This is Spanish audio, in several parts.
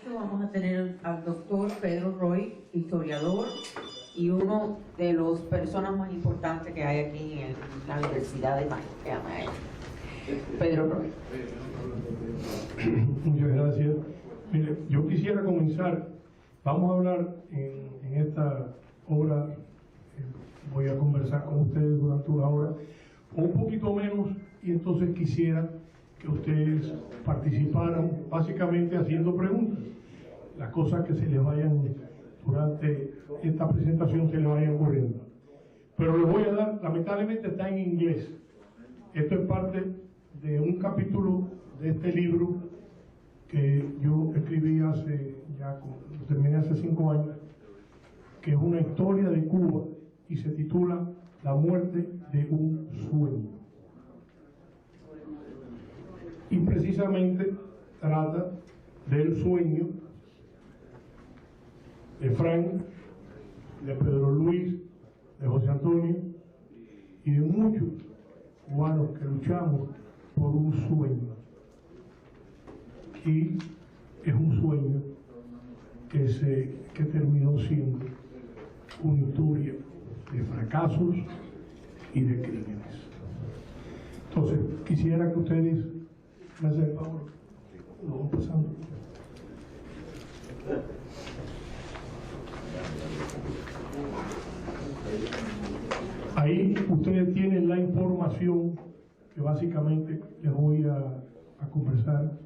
Vamos a tener al doctor Pedro Roy, historiador y uno de las personas más importantes que hay aquí en la Universidad de Miami. Pedro Roy. Muchas gracias. Mire, yo quisiera comenzar, vamos a hablar en esta hora, voy a conversar con ustedes durante una hora, o un poquito menos, y entonces quisiera que ustedes participaran básicamente haciendo preguntas. Las cosas que se les vayan durante esta presentación se les vayan ocurriendo. Pero les voy a dar, lamentablemente está en inglés. Esto es parte de un capítulo de este libro que yo escribí lo terminé hace 5 años, que es una historia de Cuba y se titula La muerte de un sueño. Y precisamente trata del sueño de Frank, de Pedro Luis, de José Antonio y de muchos cubanos que luchamos por un sueño. Y es un sueño que terminó siendo una historia de fracasos y de crímenes. Entonces, quisiera que ustedes me hacen el favor, lo vamos pasando. Ahí ustedes tienen la información que básicamente les voy a conversar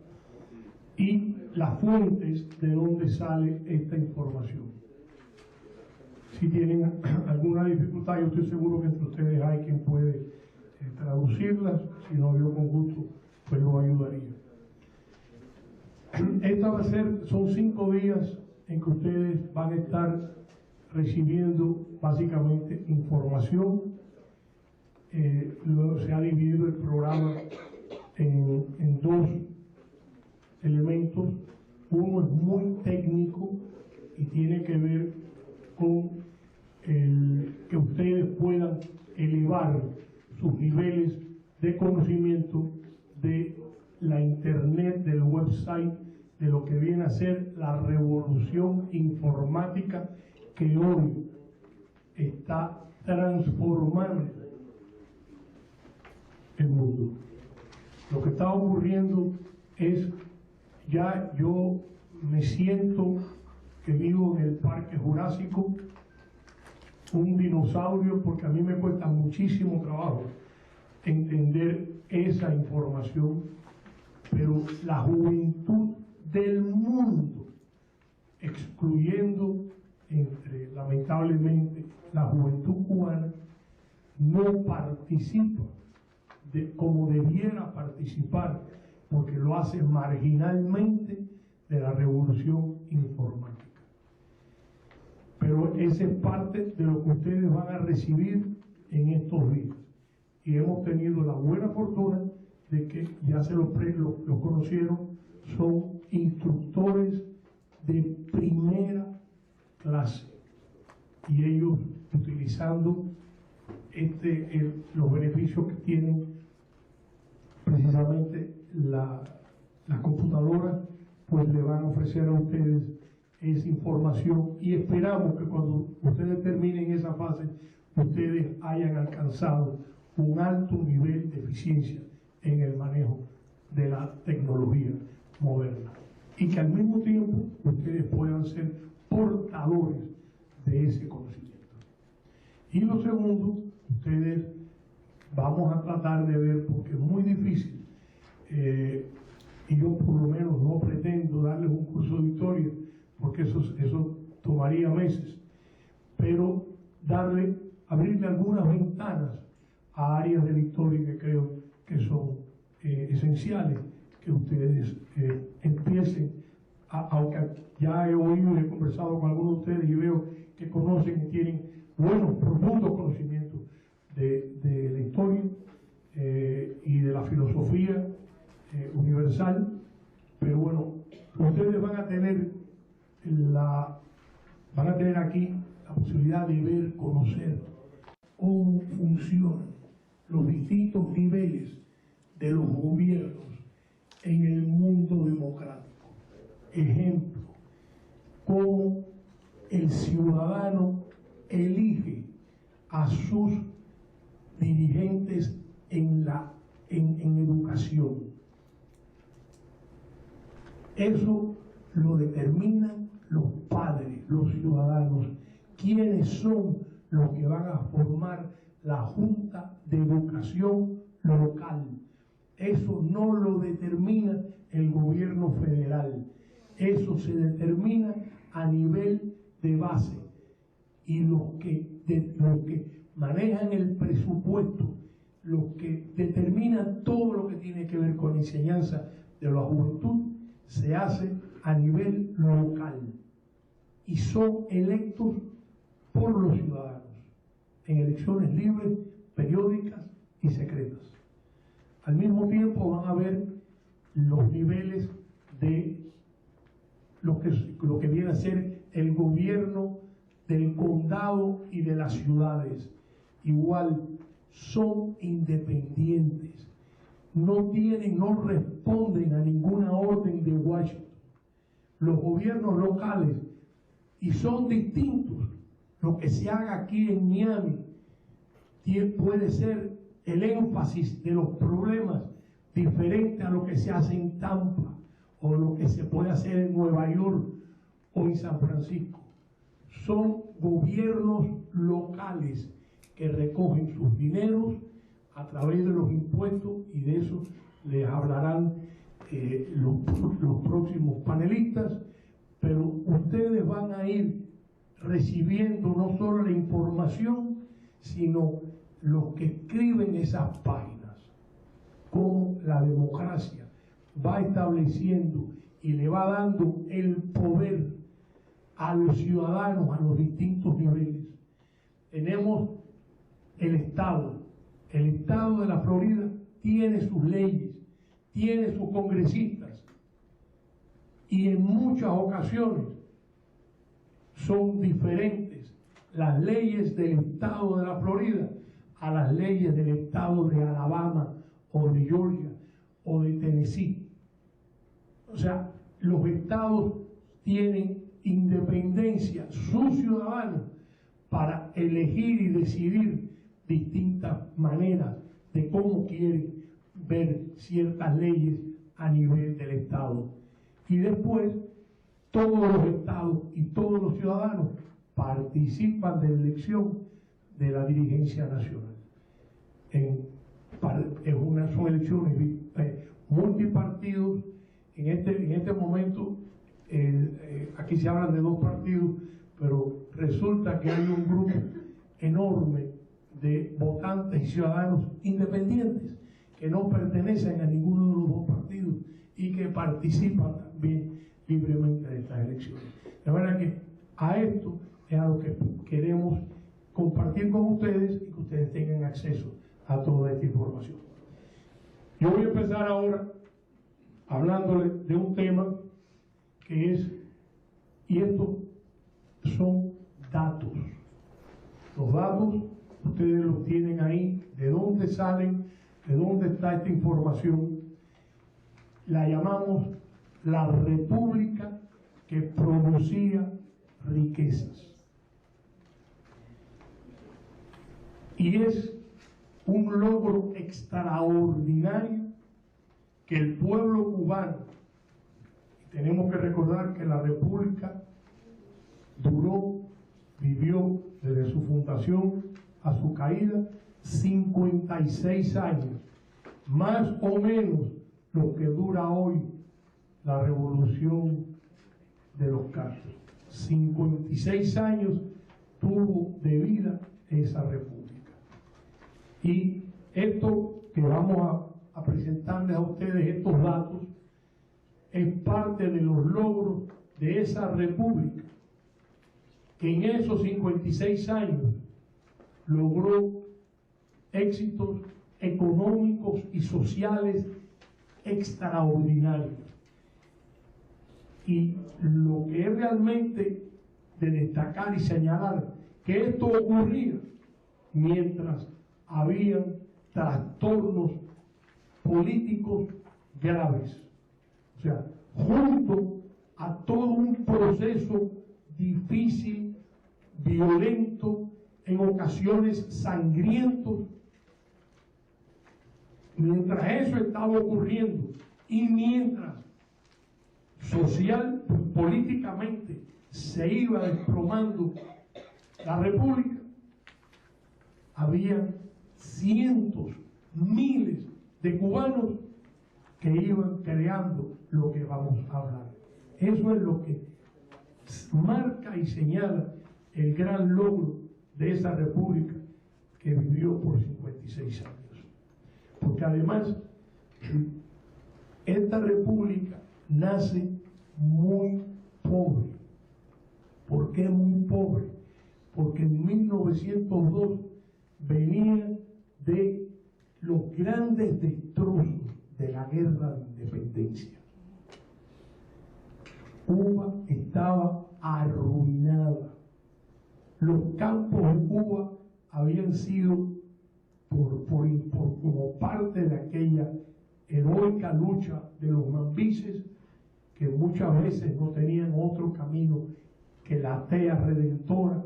y las fuentes de donde sale esta información. Si tienen alguna dificultad, yo estoy seguro que entre ustedes hay quien puede traducirlas. Si no, yo con gusto pues lo ayudaría. Son 5 días en que ustedes van a estar recibiendo básicamente información. Luego se ha dividido el programa en 2 elementos. Uno es muy técnico y tiene que ver con que ustedes puedan elevar sus niveles de conocimiento de la internet, del website, de lo que viene a ser la revolución informática que hoy está transformando el mundo. Lo que está ocurriendo es, ya yo me siento que vivo en el Parque Jurásico, un dinosaurio, porque a mí me cuesta muchísimo trabajo entender esa información, pero la juventud del mundo, excluyendo lamentablemente la juventud cubana, no participa como debiera participar, porque lo hace marginalmente de la revolución informática. Pero esa es parte de lo que ustedes van a recibir en estos días. Y hemos tenido la buena fortuna de que ya se los conocieron, son instructores de primera clase. Y ellos, utilizando los beneficios que tienen precisamente la computadora, pues le van a ofrecer a ustedes esa información, y esperamos que cuando ustedes terminen esa fase, ustedes hayan alcanzado un alto nivel de eficiencia en el manejo de la tecnología moderna, y que al mismo tiempo ustedes puedan ser portadores de ese conocimiento. Y lo segundo, ustedes vamos a tratar de ver, porque es muy difícil, y yo por lo menos no pretendo darles un curso de historia, porque eso tomaría meses, pero abrirle algunas ventanas a áreas de la historia que creo que son esenciales, que ustedes empiecen, aunque ya he oído y he conversado con algunos de ustedes y veo que conocen y tienen buenos, profundos conocimientos de la historia y de la filosofía universal, pero bueno, ustedes van a tener aquí la posibilidad de ver, conocer cómo funcionan los distintos niveles de los gobiernos en el mundo democrático. Ejemplo, a sus dirigentes en educación. Eso lo determinan los padres, los ciudadanos, quienes son los que van a formar la Junta de Educación local. Eso no lo determina el gobierno federal, eso se determina a nivel de base. Y los que manejan el presupuesto, los que determinan todo lo que tiene que ver con la enseñanza de la juventud, se hace a nivel local y son electos por los ciudadanos en elecciones libres, periódicas y secretas. Al mismo tiempo van a ver los niveles de lo que viene a ser el gobierno del condado y de las ciudades. Igual son independientes, no responden a ninguna orden de Washington. Los gobiernos locales, y son distintos. Lo que se haga aquí en Miami puede ser el énfasis de los problemas diferente a lo que se hace en Tampa o lo que se puede hacer en Nueva York o en San Francisco. Son gobiernos locales que recogen sus dineros a través de los impuestos, y de eso les hablarán los próximos panelistas, pero ustedes van a ir recibiendo no solo la información, sino los que escriben esas páginas, cómo la democracia va estableciendo y le va dando el poder a los ciudadanos a los distintos niveles. Tenemos el Estado de la Florida tiene sus leyes, tiene sus congresistas, y en muchas ocasiones son diferentes las leyes del Estado de la Florida a las leyes del Estado de Alabama o de Georgia o de Tennessee. O sea, los estados tienen independencia, sus ciudadanos, para elegir y decidir distintas maneras de cómo quieren ver ciertas leyes a nivel del Estado. Y después, todos los estados y todos los ciudadanos participan de la elección de la dirigencia nacional. Son elecciones multipartidos. En este momento, aquí se hablan de 2 partidos, pero resulta que hay un grupo enorme de votantes y ciudadanos independientes que no pertenecen a ninguno de los 2 partidos y que participan también libremente de estas elecciones. De manera que a esto es a lo que queremos compartir con ustedes y que ustedes tengan acceso a toda esta información. Yo voy a empezar ahora hablándoles de un tema que es, y estos son datos. Los datos ustedes los tienen ahí, de dónde salen, de dónde está esta información. La llamamos la república que producía riquezas. Y es un logro extraordinario que el pueblo cubano, tenemos que recordar que la república vivió desde su fundación a su caída 56 años, más o menos lo que dura hoy la revolución de los Castro. 56 años tuvo de vida esa república. Y esto que vamos a presentarles a ustedes, estos datos, es parte de los logros de esa república, que en esos 56 años logró éxitos económicos y sociales extraordinarios. Y lo que es realmente de destacar y señalar, que esto ocurría mientras habían trastornos políticos graves. O sea, junto a todo un proceso difícil, violento en ocasiones sangrientos. Mientras eso estaba ocurriendo y mientras social, políticamente se iba desplomando la República, había cientos, miles de cubanos que iban creando lo que vamos a hablar. Eso es lo que marca y señala el gran logro de esa república que vivió por 56 años. Porque además, esta república nace muy pobre. ¿Por qué muy pobre? Porque en 1902 venía de los grandes destrozos de la guerra de independencia. Cuba estaba arruinada. Los campos de Cuba habían sido como parte de aquella heroica lucha de los mambises, que muchas veces no tenían otro camino que la tea redentora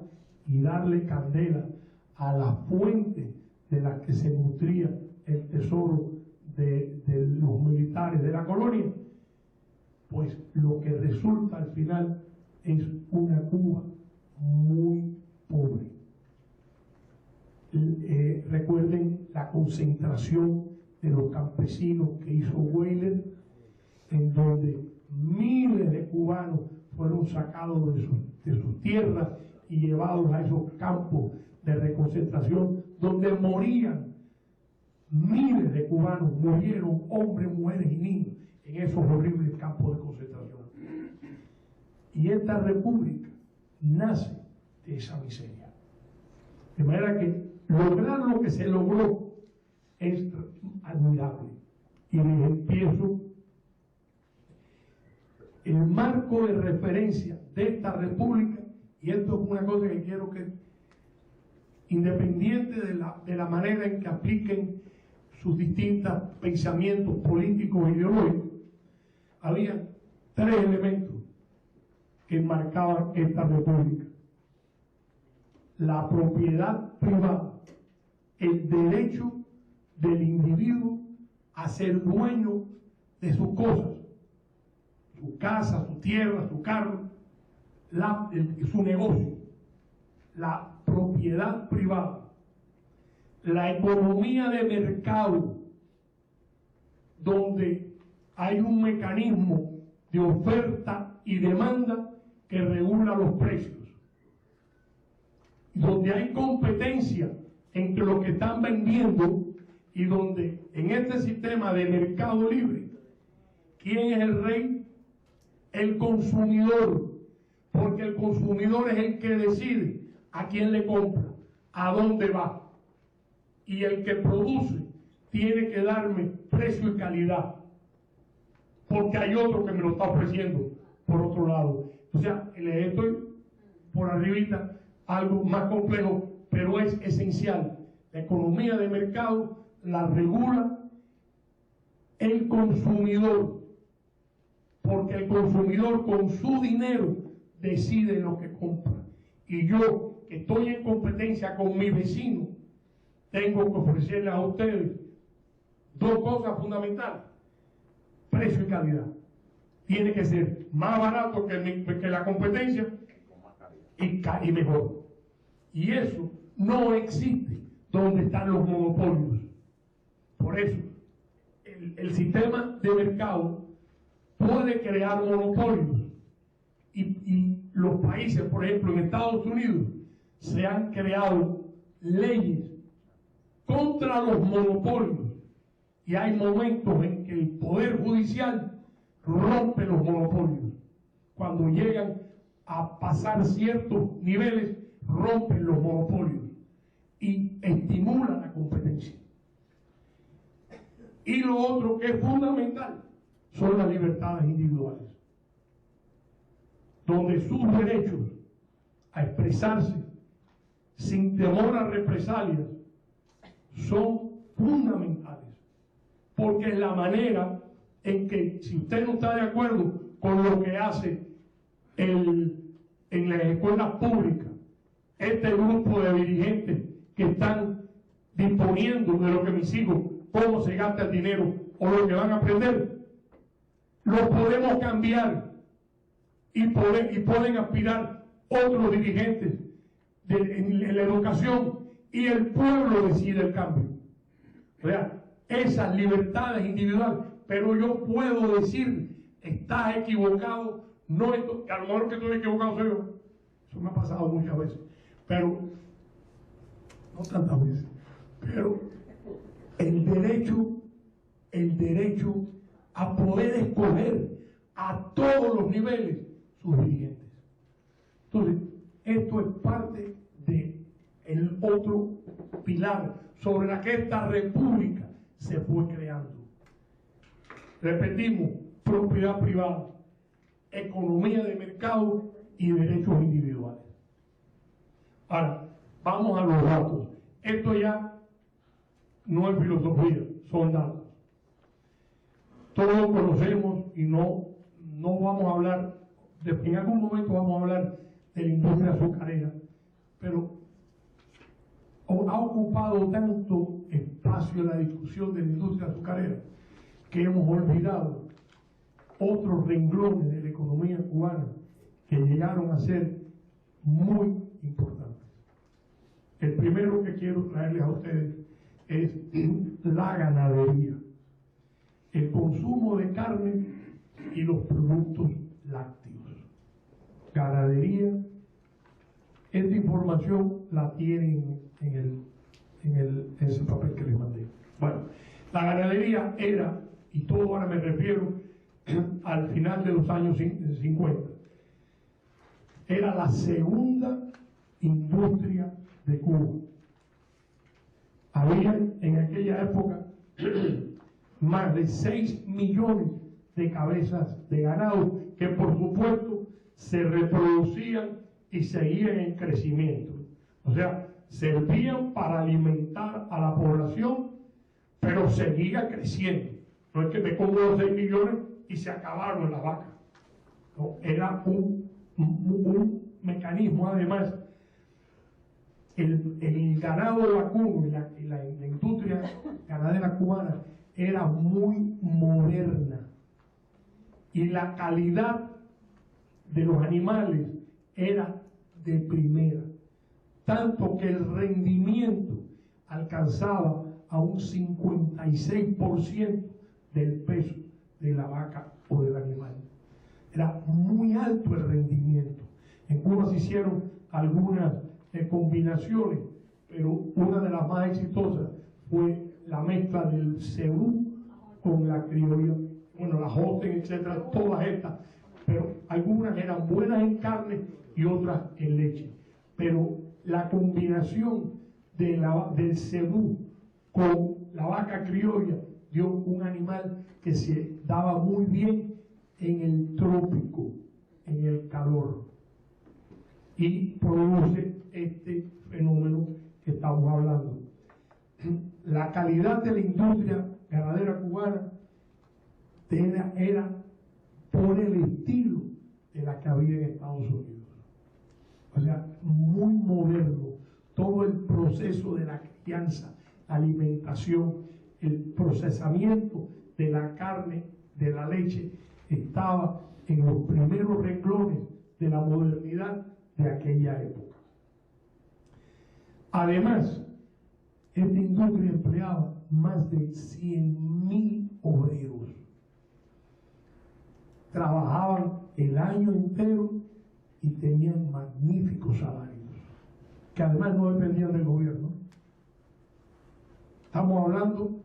y darle candela a la fuente de la que se nutría el tesoro de los militares de la colonia. Pues lo que resulta al final es una Cuba muy pobre. Recuerden la concentración de los campesinos que hizo Weyler, en donde miles de cubanos fueron sacados de sus tierras y llevados a esos campos de reconcentración, donde morían miles de cubanos, murieron hombres, mujeres y niños en esos horribles campos de concentración. Y esta república nace de esa miseria. De manera que lograr lo que se logró es admirable. Y les empiezo. El marco de referencia de esta república, y esto es una cosa que quiero que, independiente de la manera en que apliquen sus distintos pensamientos políticos e ideológicos, había tres elementos que marcaban esta república: la propiedad privada, el derecho del individuo a ser dueño de sus cosas, su casa, su tierra, su carro, su negocio, la propiedad privada, la economía de mercado, donde hay un mecanismo de oferta y demanda que regula los precios, donde hay competencia entre lo que están vendiendo y donde en este sistema de mercado libre, ¿quién es el rey? El consumidor, porque el consumidor es el que decide a quién le compra, a dónde va, y el que produce tiene que darme precio y calidad, porque hay otro que me lo está ofreciendo por otro lado. O sea, les estoy por arribita algo más complejo, pero es esencial. La economía de mercado la regula el consumidor, porque el consumidor con su dinero decide lo que compra. Y yo, que estoy en competencia con mi vecino, tengo que ofrecerles a ustedes dos cosas fundamentales: precio y calidad. Tiene que ser más barato que la competencia y mejor. Y eso no existe donde están los monopolios. Por eso, el sistema de mercado puede crear monopolios. Y los países, por ejemplo, en Estados Unidos, se han creado leyes contra los monopolios. Y hay momentos en que el Poder Judicial rompe los monopolios. Cuando llegan a pasar ciertos niveles, rompen los monopolios y estimulan la competencia. Y lo otro que es fundamental son las libertades individuales, donde sus derechos a expresarse sin temor a represalias son fundamentales, porque es la manera en que, si usted no está de acuerdo con lo que hace en las escuelas públicas este grupo de dirigentes que están disponiendo de lo que mis hijos, cómo se gasta el dinero o lo que van a aprender, lo podemos cambiar y pueden aspirar otros dirigentes en la educación y el pueblo decide el cambio. O sea, esas libertades individuales, pero yo puedo decir, estás equivocado, no esto, a lo mejor que estoy equivocado soy yo. Eso me ha pasado muchas veces, pero no tantas veces. Pero el derecho a poder escoger a todos los niveles sus dirigentes. Entonces, esto es parte del otro pilar sobre la que esta república se fue creando. Repetimos, propiedad privada, economía de mercado y derechos individuales. Ahora, vamos a los datos. Esto ya no es filosofía, son datos. Todos lo conocemos y no vamos a hablar, en algún momento vamos a hablar de la industria azucarera, pero ha ocupado tanto espacio en la discusión de la industria azucarera que hemos olvidado otros renglones de la economía cubana que llegaron a ser muy importantes. El primero que quiero traerles a ustedes es la ganadería, el consumo de carne y los productos lácteos. Ganadería, esta información la tienen en ese papel que les mandé. Bueno, la ganadería era, y todo ahora me refiero al final de los años 50, era la segunda industria de Cuba. Había en aquella época más de 6 millones de cabezas de ganado que por supuesto se reproducían y seguían en crecimiento. O sea, servían para alimentar a la población, pero seguía creciendo. No es que me como los 6 millones y se acabaron las vacas. No, era un mecanismo. Además, el ganado vacuno y la industria ganadera cubana era muy moderna y la calidad de los animales era de primera, tanto que el rendimiento alcanzaba a un 56% del peso de la vaca o del animal. Era muy alto el rendimiento. En Cuba se hicieron algunas combinaciones, pero una de las más exitosas fue la mezcla del cebú con la criolla, bueno, la Holstein, etcétera, todas estas, pero algunas eran buenas en carne y otras en leche. Pero la combinación del cebú con la vaca criolla dio un animal que se daba muy bien en el trópico, en el calor, y produce este fenómeno que estamos hablando. La calidad de la industria ganadera cubana era por el estilo de la que había en Estados Unidos. O sea, muy moderno. Todo el proceso de la crianza, alimentación, el procesamiento de la carne, de la leche, estaba en los primeros renglones de la modernidad de aquella época. Además, esta industria empleaba más de 100.000 obreros. Trabajaban el año entero y tenían magníficos salarios, que además no dependían del gobierno. Estamos hablando,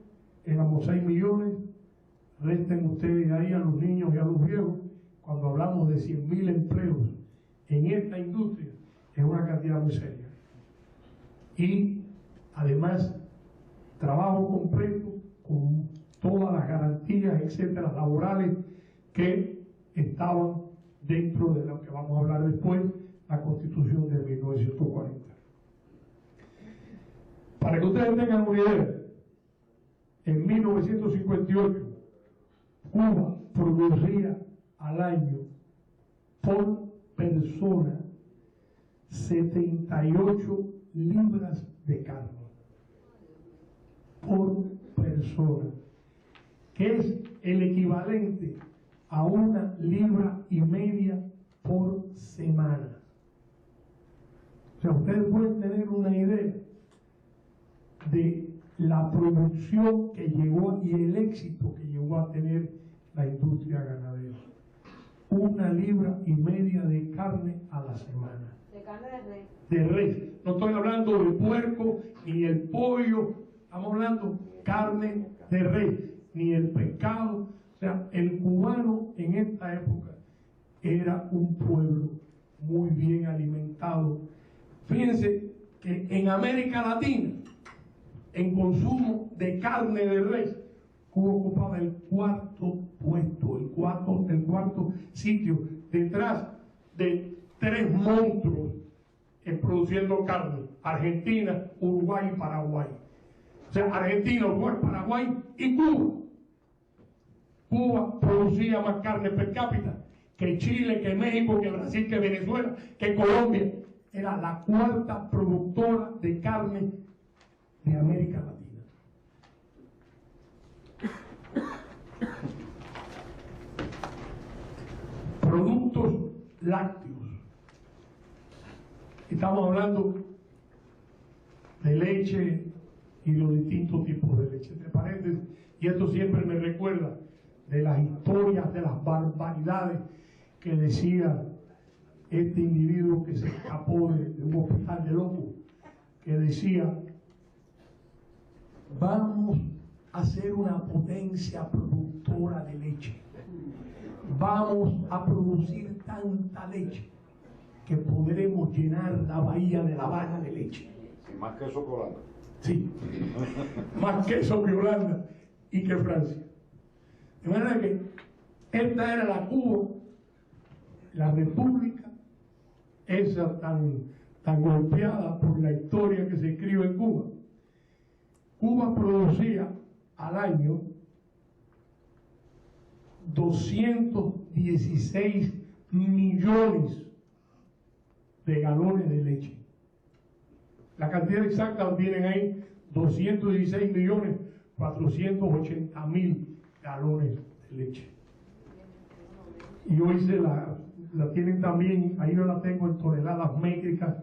éramos 6 millones, resten ustedes ahí a los niños y a los viejos, cuando hablamos de 100.000 empleos en esta industria, es una cantidad muy seria. Y además, trabajo completo con todas las garantías, etcétera, laborales que estaban dentro de lo que vamos a hablar después, la Constitución de 1940. Para que ustedes tengan una idea, en 1958 Cuba producía al año por persona 78 libras de carne por persona, que es el equivalente a 1,5 libras por semana. O sea, ustedes pueden tener una idea de la producción que llegó y el éxito que llegó a tener la industria ganadera. 1,5 libras de carne a la semana. De carne de res. De res. No estoy hablando del puerco ni el pollo, estamos hablando carne de res, ni el pescado. O sea, el cubano en esta época era un pueblo muy bien alimentado. Fíjense que en América Latina, en consumo de carne de res, Cuba ocupaba el 4º puesto, el cuarto sitio, detrás de 3 monstruos produciendo carne: Argentina, Uruguay y Paraguay. O sea, Argentina, Uruguay, Paraguay y Cuba. Cuba producía más carne per cápita que Chile, que México, que Brasil, que Venezuela, que Colombia. Era la 4ª productora de carne de América Latina. Productos lácteos. Estamos hablando de leche y los distintos tipos de leche. Entre paréntesis, y esto siempre me recuerda de las historias, de las barbaridades que decía este individuo que se escapó de un hospital de locos, que decía: vamos a ser una potencia productora de leche. Vamos a producir tanta leche que podremos llenar la bahía de La Habana de leche. Y más queso que Holanda. Sí, más queso que Holanda y que Francia. De manera que esta era la Cuba, la república, esa tan golpeada por la historia que se escribe en Cuba. Cuba producía al año 216 millones de galones de leche. La cantidad exacta la tienen ahí: 216.480.000 galones de leche. Y hoy la tienen también, ahí yo la tengo en toneladas métricas,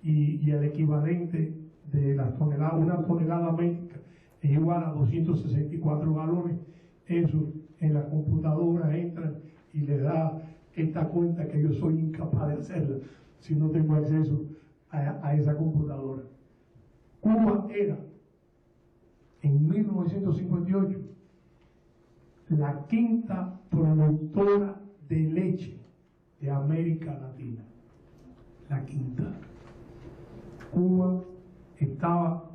y el equivalente de la tonelada, una tonelada métrica es igual a 264 galones. Eso en la computadora entran y le da esta cuenta que yo soy incapaz de hacerla si no tengo acceso a esa computadora. Cuba era en 1958 la 5ª productora de leche de América Latina. La 5ª. Cuba estaba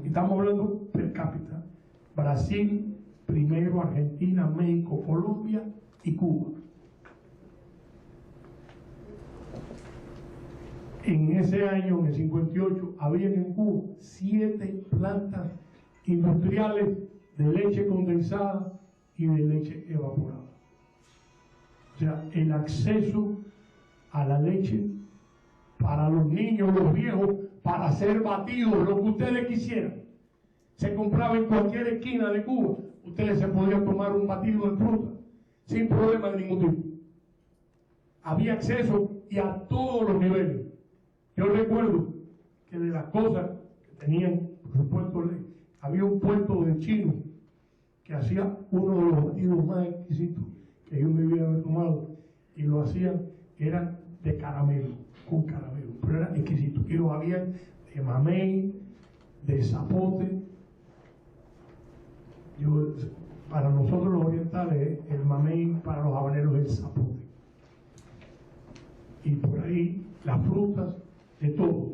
estamos hablando per cápita: Brasil primero, Argentina, México, Colombia y Cuba. En ese año, en el 58, había en Cuba 7 plantas industriales de leche condensada y de leche evaporada. O sea, el acceso a la leche para los niños, los viejos, para hacer batidos, lo que ustedes quisieran, se compraba en cualquier esquina de Cuba. Ustedes se podían tomar un batido de fruta sin problema de ningún tipo. Había acceso, y a todos los niveles. Yo recuerdo que de las cosas que tenían, por supuesto, había un puerto de chino que hacía uno de los batidos más exquisitos que yo me hubiera tomado, y lo hacían, eran de caramelo, con caramelo, pero era exquisito. Y lo habían de mamey, de zapote. Para nosotros los orientales, el mamey; para los habaneros, el zapote. Y por ahí las frutas, de todo.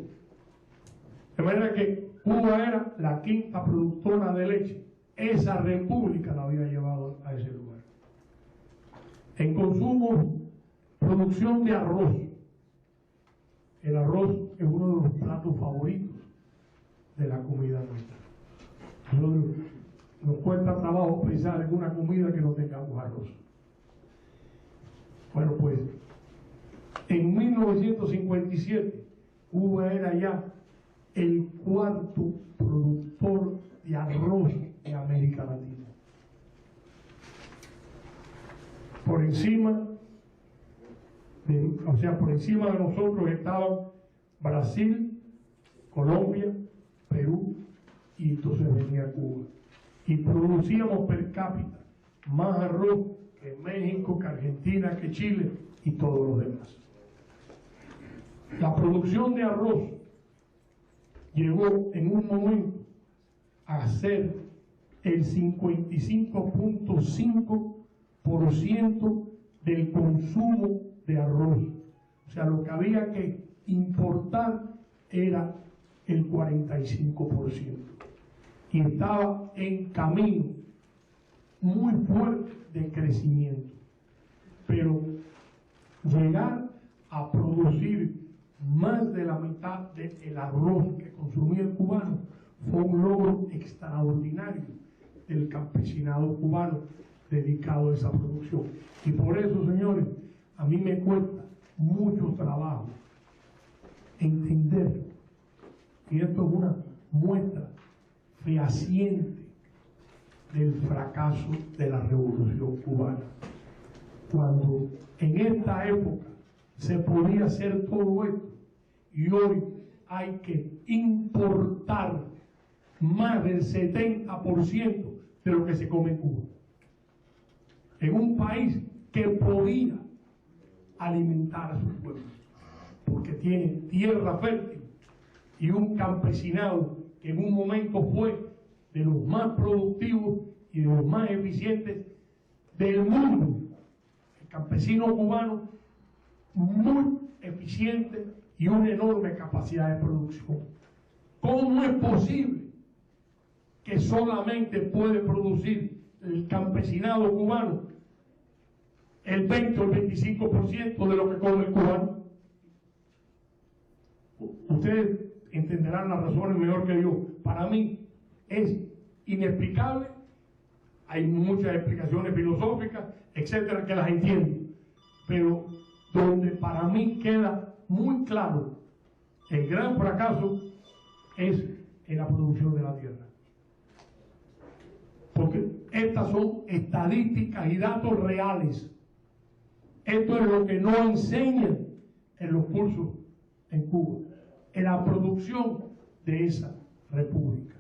De manera que Cuba era la 5ª productora de leche. Esa república la había llevado a ese lugar. En consumo, producción de arroz. El arroz es uno de los platos favoritos de la comida nuestra. Nos cuesta trabajo pensar en una comida que no tengamos arroz. Bueno, pues en 1957 Cuba era ya el cuarto productor de arroz de América Latina. Por encima de nosotros estaban Brasil, Colombia, Perú, y entonces venía Cuba. Y producíamos per cápita más arroz que México, que Argentina, que Chile y todos los demás. La producción de arroz llegó en un momento a ser el 55.5% del consumo de arroz. O sea, lo que había que importar era el 45%. Y estaba en camino muy fuerte de crecimiento. Pero llegar a producir más de la mitad del arroz que consumía el cubano fue un logro extraordinario del campesinado cubano dedicado a esa producción. Y por eso, señores, a mí me cuesta mucho trabajo entender, y esto es una muestra fehaciente del fracaso de la Revolución Cubana, cuando en esta época se podía hacer todo esto y hoy hay que importar más del 70% de lo que se come en Cuba, en un país que podía alimentar a sus pueblos, porque tiene tierra fértil y un campesinado que en un momento fue de los más productivos y de los más eficientes del mundo. El campesino cubano muy eficiente y una enorme capacidad de producción. ¿Cómo es posible que solamente puede producir el campesinado cubano el 20 o el 25% de lo que come el cubano? Ustedes entenderán las razones mejor que yo. Para mí es inexplicable. Hay muchas explicaciones filosóficas, etcétera, que las entiendo, pero donde para mí queda muy claro el gran fracaso es en la producción de la tierra, porque estas son estadísticas y datos reales. Esto es lo que no enseñan en los cursos en Cuba, en la producción de esa república.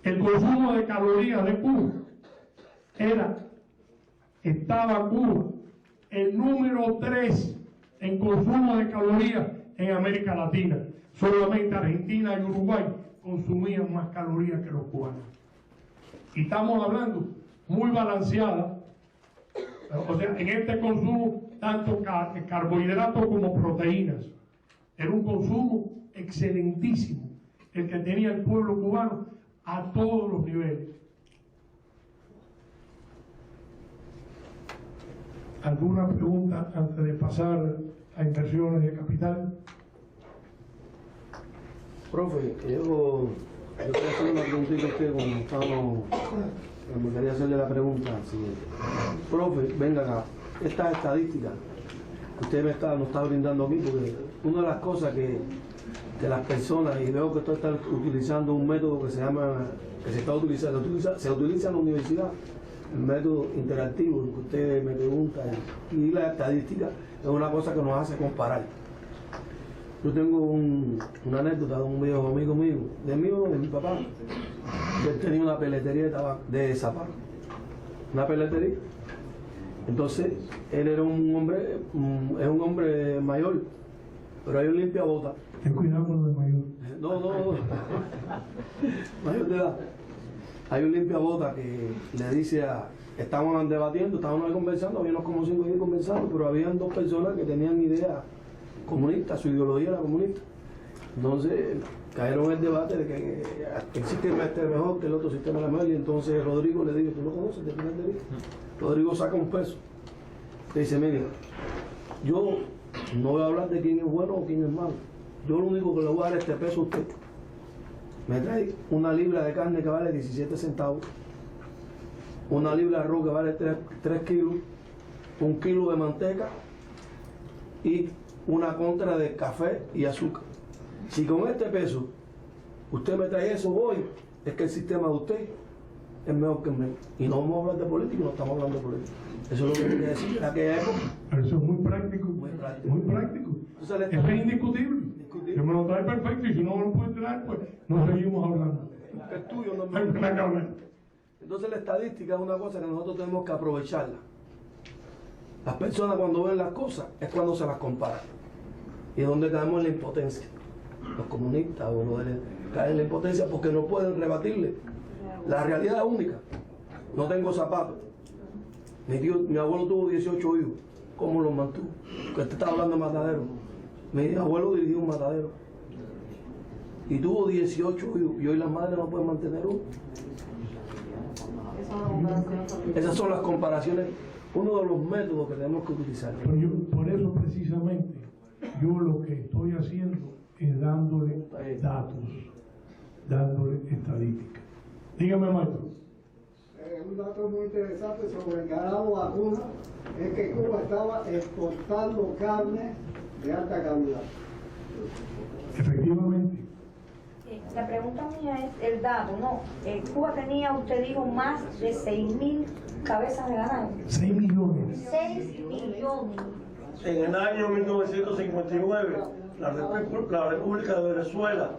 El consumo de calorías de Cuba estaba Cuba el número 3 en consumo de calorías en América Latina. Solamente Argentina y Uruguay consumían más calorías que los cubanos. Y estamos hablando muy balanceada, o sea, en este consumo tanto carbohidratos como proteínas. Era un consumo excelentísimo el que tenía el pueblo cubano a todos los niveles. ¿Alguna pregunta antes de pasar a inversiones de capital? Profe, yo quería hacer una preguntita a usted como estábamos, me gustaría hacerle la pregunta siguiente. Profe, venga acá, estas estadísticas que usted nos está brindando aquí, porque una de las cosas que las personas, y veo que usted está utilizando un método que se llama, que se utiliza en la universidad, el método interactivo, en que usted me pregunta, y la estadística es una cosa que nos hace comparar. Yo tengo una anécdota de un viejo amigo mío, de mi papá, que él tenía una peletería de zapatos, una peletería. Entonces, él era un hombre mayor, pero hay un limpiabotas. Ten cuidado con lo de mayor. No. Mayor de edad. Hay un limpiabotas que le dice estaban debatiendo, estábamos conversando, habíamos como 5 días conversando, pero habían 2 personas que tenían ideas comunistas, su ideología era comunista. Entonces cayeron en el debate de que el sistema este es mejor, que el otro sistema es mejor, y entonces Rodrigo le dijo, ¿tú lo conoces? Rodrigo saca un peso. Le dice, mire, yo no voy a hablar de quién es bueno o quién es malo. Yo lo único que le voy a dar este peso a usted. Me trae una libra de carne que vale 17 centavos, una libra de arroz que vale 3 kilos, 1 kilo de manteca y una contra de café y azúcar. Si con este peso usted me trae eso hoy, es que el sistema de usted es mejor que el mío. Y no vamos a hablar de política, no estamos hablando de política. Eso es lo que quería decir en aquella época. Pero eso es muy práctico. Muy práctico. Muy práctico. Entonces, Eso es indiscutible. Discutible. Yo me lo trae perfecto y si no me lo puede traer, pues no seguimos hablando. Es tuyo, no Hay es que mío. hablar. Entonces la estadística es una cosa que nosotros tenemos que aprovecharla. Las personas cuando ven las cosas es cuando se las comparan. Y es donde caemos en la impotencia. Los comunistas o los caen en la impotencia porque no pueden rebatirle. La realidad es única. No tengo zapatos. Mi abuelo tuvo 18 hijos. ¿Cómo los mantuvo? Que usted estaba hablando de matadero. Mi abuelo dirigió un matadero. Y tuvo 18 hijos. Y hoy las madres no pueden mantener uno. Esas son las comparaciones, uno de los métodos que tenemos que utilizar. Pero yo, por eso precisamente, yo lo que estoy haciendo es dándole datos, dándole estadísticas. Dígame, maestro. Un dato muy interesante sobre el ganado vacuno es que Cuba estaba exportando carne de alta calidad. Efectivamente, La pregunta mía es el dato, ¿no? Cuba tenía, usted dijo, más de 6.000 cabezas de ganado. 6 millones. 6 millones. En el año 1959, la República de Venezuela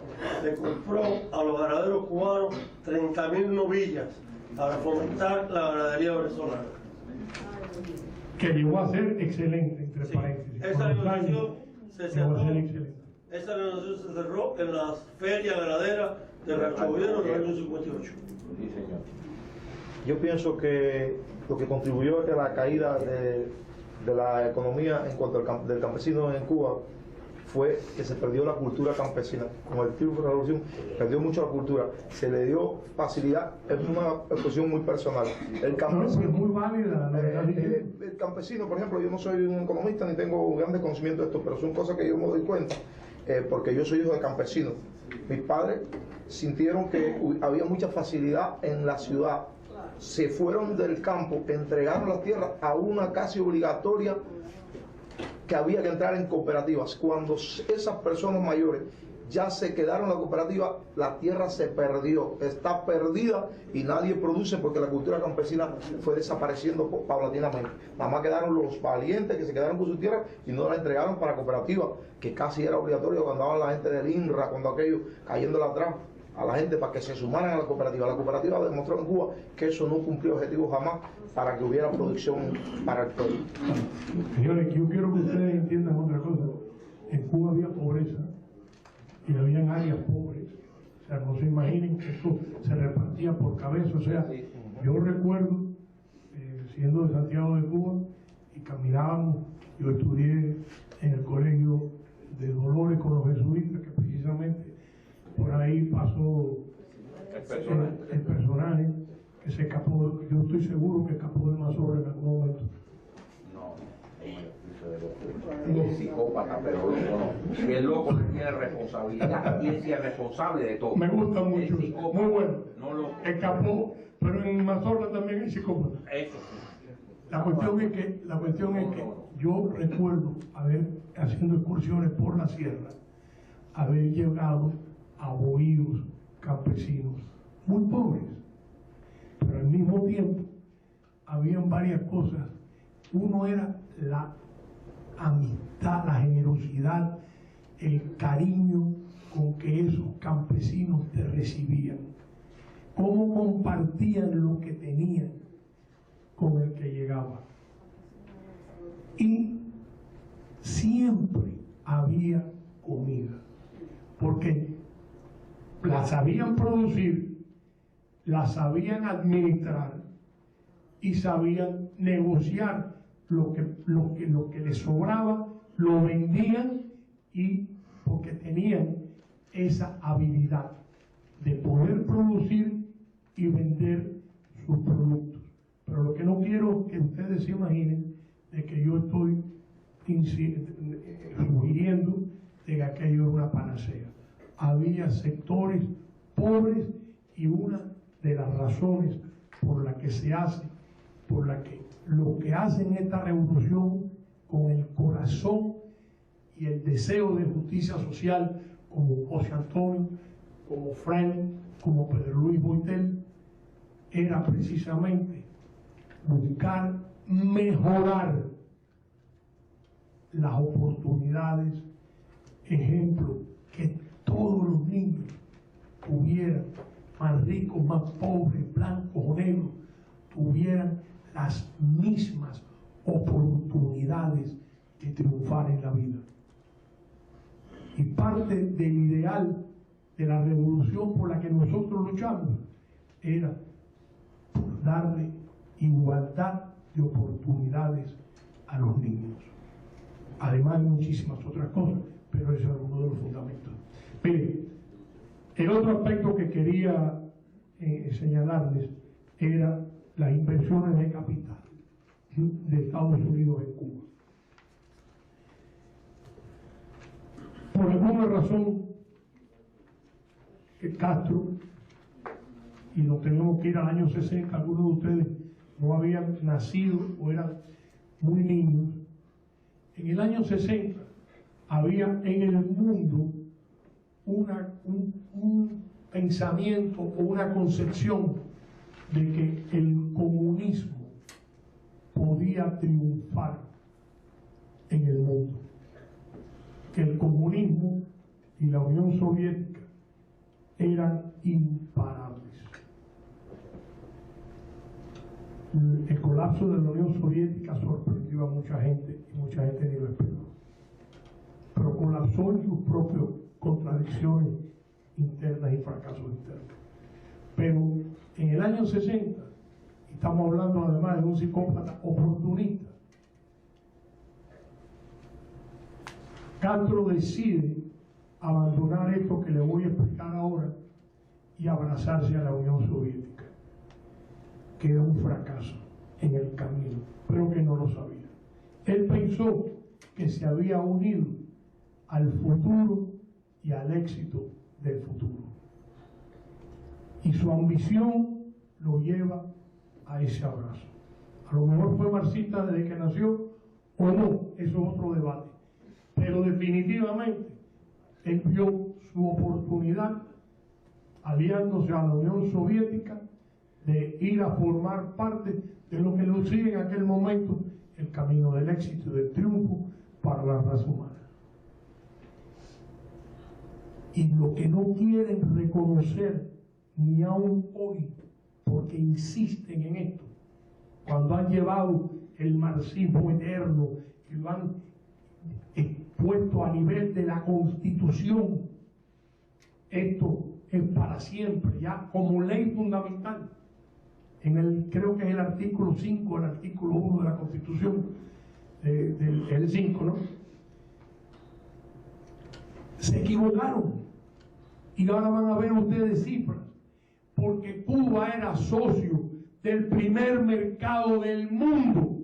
le compró a los ganaderos cubanos 30.000 novillas para fomentar la ganadería venezolana. Que llegó a ser excelente, entre Sí, paréntesis. esa Con los años, negociación se llegó a ser cerró. excelente. Esa negociación se cerró en las ferias ganaderas de Rancho Gobierno en el año 58. Sí, señor. Yo pienso que lo que contribuyó a la caída de la economía en cuanto del campesino en Cuba fue que se perdió la cultura campesina. Con el triunfo de la revolución perdió mucho la cultura, se le dio facilidad, es una expresión muy personal. El No, campesino, es muy válida la verdad. el campesino, por ejemplo, yo no soy un economista ni tengo grandes conocimientos de esto, pero son cosas que yo me doy cuenta, porque yo soy hijo de campesinos. Mis padres sintieron que había mucha facilidad en la ciudad, se fueron del campo, entregaron las tierras a una casi obligatoria que había que entrar en cooperativas. Cuando esas personas mayores ya se quedaron en la cooperativa, la tierra se perdió, está perdida y nadie produce porque la cultura campesina fue desapareciendo paulatinamente. Nada más quedaron los valientes que se quedaron con su tierra y no la entregaron para cooperativas, que casi era obligatorio cuando andaban la gente del INRA, cuando aquello, cayéndole atrás a la gente para que se sumaran a la cooperativa. La cooperativa demostró en Cuba que eso no cumplió objetivos jamás para que hubiera producción para el pueblo. Señores, yo quiero que ustedes entiendan otra cosa. En Cuba había pobreza y habían áreas pobres. O sea, no se imaginen que esto se repartía por cabeza. O sea, yo recuerdo, siendo de Santiago de Cuba, y caminábamos, yo estudié en el colegio de Dolores con los jesuitas, que precisamente por ahí pasó el personaje que se escapó. Yo estoy seguro que escapó de Mazorra en algún momento. No, es psicópata, pero loco no. Si el loco no tiene responsabilidad, y es responsable de todo. Me gusta mucho, Es psicópata, muy bueno. no loco. Escapó, pero en Mazorra también hay psicópata. Eso sí. La cuestión es que yo recuerdo haciendo excursiones por la sierra, haber llegado a bohíos campesinos muy pobres, pero al mismo tiempo habían varias cosas. Uno era la amistad, la generosidad, el cariño con que esos campesinos te recibían, cómo compartían lo que tenían con el que llegaba. Y siempre había comida, porque la sabían producir, la sabían administrar y sabían negociar lo que les sobraba, lo vendían, y porque tenían esa habilidad de poder producir y vender sus productos. Pero lo que no quiero que ustedes se imaginen es que yo estoy sugiriendo de que aquello era una panacea. Había sectores pobres y una de las razones por la que se hace, lo que hacen esta revolución con el corazón y el deseo de justicia social, como José Antonio, como Frank, como Pedro Luis Boitel, era precisamente buscar mejorar las oportunidades, ejemplo, que todos los niños tuvieran, más ricos, más pobres, blancos o negros, tuvieran las mismas oportunidades de triunfar en la vida. Y parte del ideal de la revolución por la que nosotros luchamos era por darle igualdad de oportunidades a los niños. Además de muchísimas otras cosas, pero eso es uno de los fundamentos. Miren, el otro aspecto que quería señalarles era las inversiones de capital de Estados Unidos en Cuba. Por alguna razón, que Castro, y nos tenemos que ir al año 60, algunos de ustedes no habían nacido o eran muy niños. En el año 60 había en el mundo un pensamiento o una concepción de que el comunismo podía triunfar en el mundo, que el comunismo y la Unión Soviética eran imparables. El colapso de la Unión Soviética sorprendió a mucha gente y mucha gente ni lo esperó, pero colapsó en sus propias contradicciones internas y fracasos internos. Pero en el año 60, estamos hablando además de un psicópata oportunista, Castro decide abandonar esto que le voy a explicar ahora y abrazarse a la Unión Soviética, que era un fracaso en el camino, pero que no lo sabía. Él pensó que se había unido al futuro y al éxito del futuro. Y su ambición lo lleva a ese abrazo. A lo mejor fue marxista desde que nació o no, eso es otro debate. Pero definitivamente él vio su oportunidad aliándose a la Unión Soviética de ir a formar parte de lo que lucía en aquel momento el camino del éxito y del triunfo para la raza humana. Y lo que no quieren reconocer ni aún hoy, porque insisten en esto, cuando han llevado el marxismo eterno y lo han puesto a nivel de la Constitución, esto es para siempre, ya como ley fundamental, creo que es el artículo 5, el artículo 1 de la Constitución, el 5, ¿no? Se equivocaron y ahora van a ver ustedes cifras, porque Cuba era socio del primer mercado del mundo.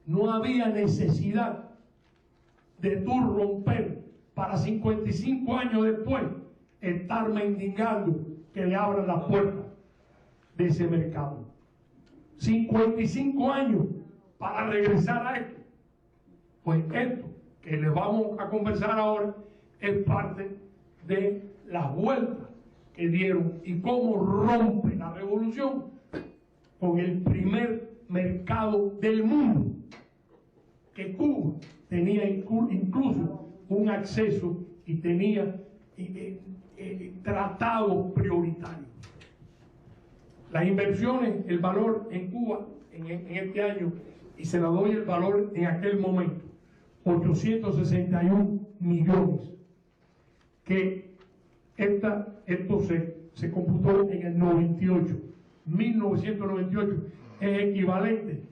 No había necesidad de tú romper para 55 años después estar mendigando que le abran las puertas de ese mercado. 55 años para regresar a esto. Pues esto que les vamos a conversar ahora es parte de las vueltas que dieron y cómo rompe la revolución con el primer mercado del mundo, que Cuba tenía incluso un acceso y tenía tratados prioritarios. Las inversiones, el valor en Cuba en este año, y se la doy el valor en aquel momento, 861 millones, que esto se computó en el 98, 1998, es equivalente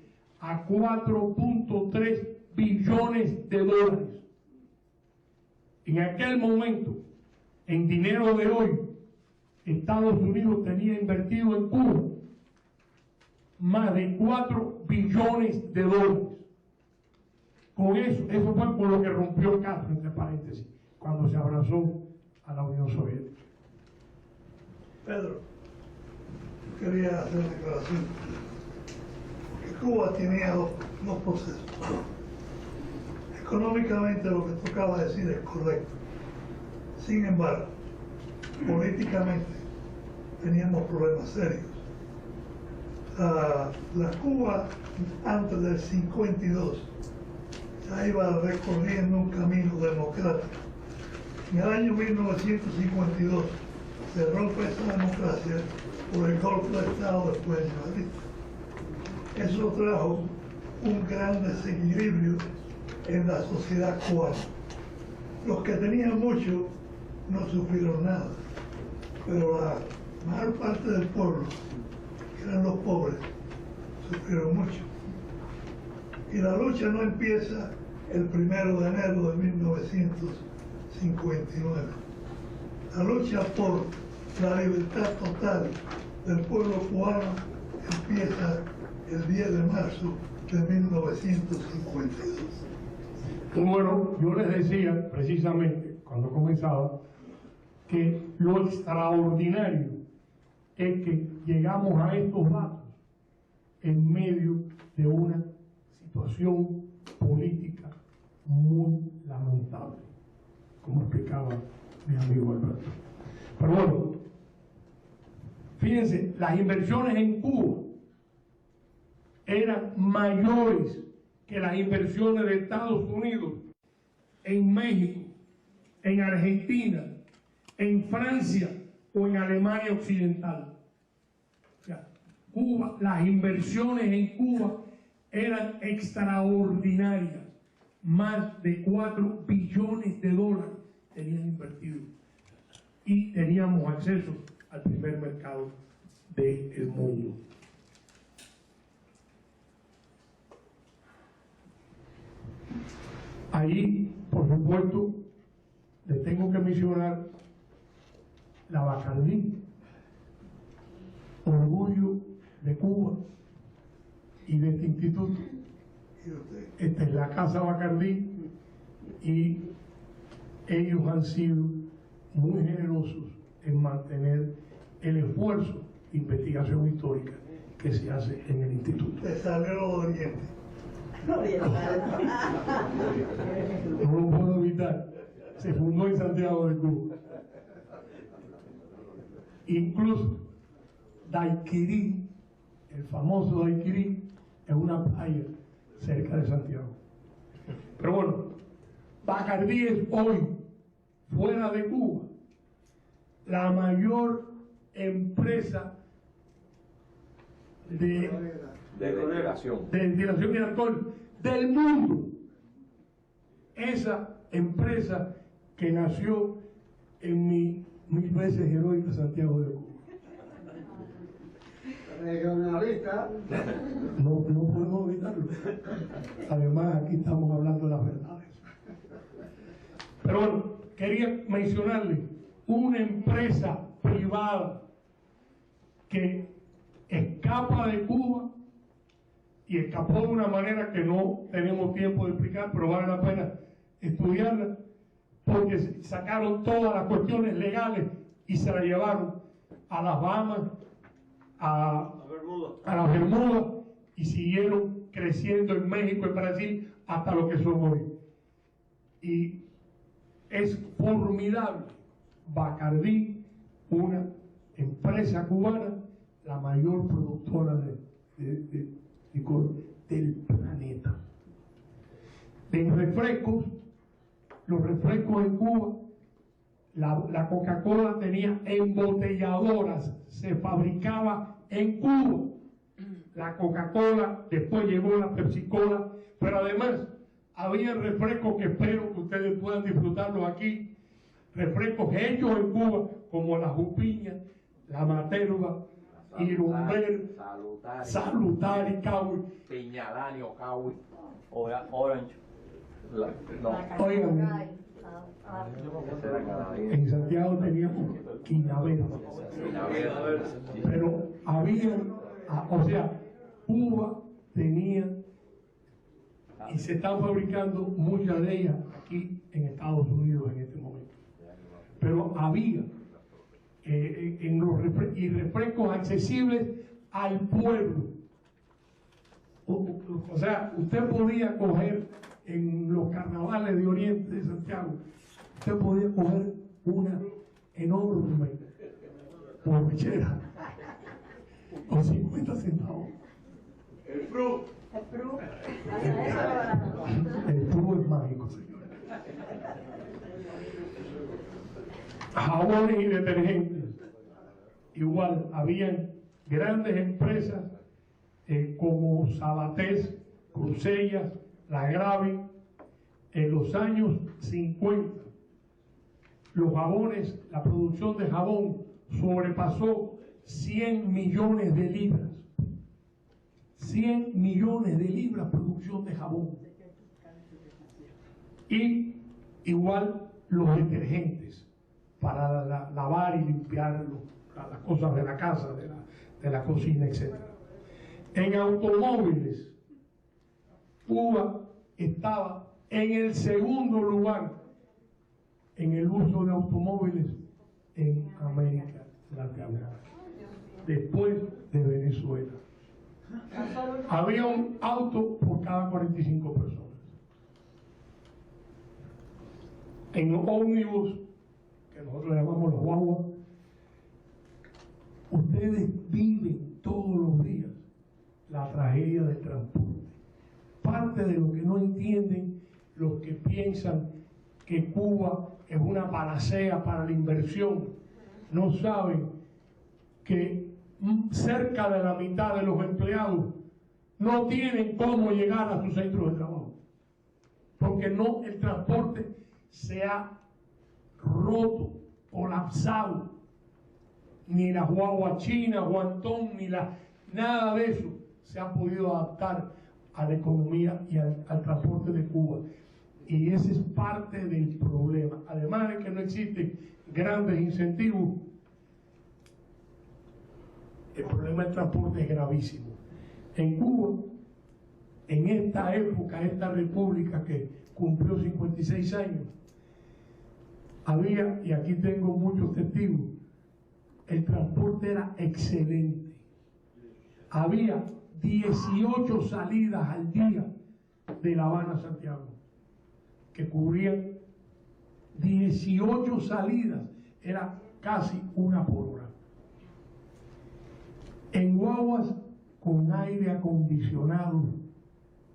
a 4.3 billones de dólares. En aquel momento, en dinero de hoy, Estados Unidos tenía invertido en Cuba más de 4 billones de dólares. Con eso fue por lo que rompió Castro, entre paréntesis, cuando se abrazó a la Unión Soviética. Pedro, quería hacer una declaración. Que Cuba tenía dos procesos. Económicamente lo que tú acabas de decir es correcto. Sin embargo, políticamente teníamos problemas serios. La Cuba antes del 52 ya iba recorriendo un camino democrático. En el año 1952 se rompe esa democracia por el golpe de Estado después de Madrid. Eso trajo un gran desequilibrio en la sociedad cubana. Los que tenían mucho no sufrieron nada, pero la mayor parte del pueblo, que eran los pobres, sufrieron mucho. Y la lucha no empieza el 1 de enero de 1959. La lucha por la libertad total del pueblo cubano empieza el 10 de marzo de 1952. Bueno, yo les decía precisamente cuando comenzaba que lo extraordinario es que llegamos a estos datos en medio de una situación política muy lamentable, como explicaba mi amigo Alberto. Pero bueno, fíjense, las inversiones en Cuba eran mayores que las inversiones de Estados Unidos en México, en Argentina, en Francia o en Alemania Occidental. O sea, Cuba, las inversiones en Cuba eran extraordinarias. Más de 4 billones de dólares tenían invertido. Y teníamos acceso al primer mercado del mundo. Ahí, por supuesto, les tengo que mencionar la Bacardí, orgullo de Cuba y de este instituto. Esta es la Casa Bacardí y ellos han sido muy generosos en mantener el esfuerzo de investigación histórica que se hace en el instituto. Te salió Oriente. No lo puedo evitar. Se fundó en Santiago de Cuba. Incluso Daiquirí, el famoso Daiquirí, es una playa cerca de Santiago. Pero bueno, Bacardí es hoy, fuera de Cuba, la mayor empresa de destilación de alcohol del mundo. Esa empresa que nació en mi 1000 veces heroica Santiago de Cuba. Regionalista. No puedo evitarlo. Además, aquí estamos hablando de las verdades. Pero bueno, quería mencionarle una empresa privada que escapa de Cuba y escapó de una manera que no tenemos tiempo de explicar, pero vale la pena estudiarla, porque sacaron todas las cuestiones legales y se la llevaron a las Bahamas, a las Bermudas, y siguieron creciendo en México y Brasil hasta lo que son hoy. Y es formidable. Bacardí, una empresa cubana, la mayor productora de licor del planeta. De refrescos, los refrescos en Cuba, la Coca-Cola tenía embotelladoras, se fabricaba en Cuba. La Coca-Cola, después llegó la Pepsi-Cola, pero además había refrescos que espero que ustedes puedan disfrutarlos aquí, refrescos hechos en Cuba, como la Jupiña, la Materva, Irumber, Salutari, Cawi, Piñalanio, Cawi, Orange. Oigan, en Santiago teníamos Quinavero, pero había, o sea, Cuba tenía y se están fabricando muchas de ellas aquí en Estados Unidos en este momento. Pero había en los refrescos accesibles al pueblo. O sea, usted podía coger en los carnavales de Oriente de Santiago, usted podía coger una enorme borrachera con 50 centavos. El Pru. El Pru es mágico, señor. Jabones y detergentes. Igual, habían grandes empresas como Sabatés, Crucellas, La Gravi. En los años 50, los jabones, la producción de jabón sobrepasó 100 millones de libras. 100 millones de libras producción de jabón. Y igual los detergentes para lavar y limpiar las cosas de la casa, de la cocina, etc. En automóviles, Cuba estaba en el segundo lugar en el uso de automóviles en América Latina, después de Venezuela. Había un auto por cada 45 personas. En los ómnibus, que nosotros llamamos los guaguas, ustedes viven todos los días la tragedia del transporte. Parte de lo que no entienden los que piensan que Cuba es una panacea para la inversión, no saben que cerca de la mitad de los empleados no tienen cómo llegar a sus centros de trabajo, porque el transporte se ha roto, colapsado. Ni la guagua china, Guantón, nada de eso se ha podido adaptar a la economía y al transporte de Cuba. Y ese es parte del problema. Además de que no existen grandes incentivos, el problema del transporte es gravísimo. En Cuba, en esta época, esta república que cumplió 56 años, había, y aquí tengo muchos testigos, el transporte era excelente. Había 18 salidas al día de La Habana a Santiago, que cubrían 18 salidas, era casi una por hora. En guaguas con aire acondicionado,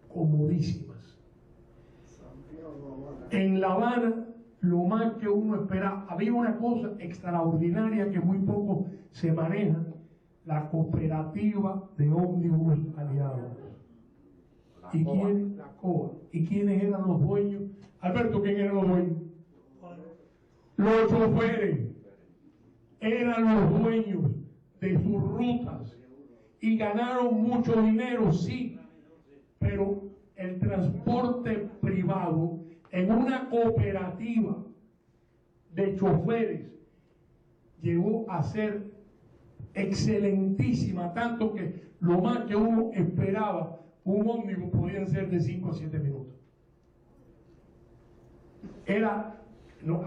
comodísimas. En La Habana, lo más que uno esperaba, había una cosa extraordinaria que muy poco se maneja, la cooperativa de ómnibus aliados. ¿Y quién? La COA. ¿Y quiénes eran los dueños? Alberto, ¿quién eran los dueños? Los choferes eran los dueños de sus rutas y ganaron mucho dinero, sí, pero el transporte privado en una cooperativa de choferes llegó a ser excelentísima, tanto que lo más que uno esperaba, un ómnibus podían ser de 5 a 7 minutos.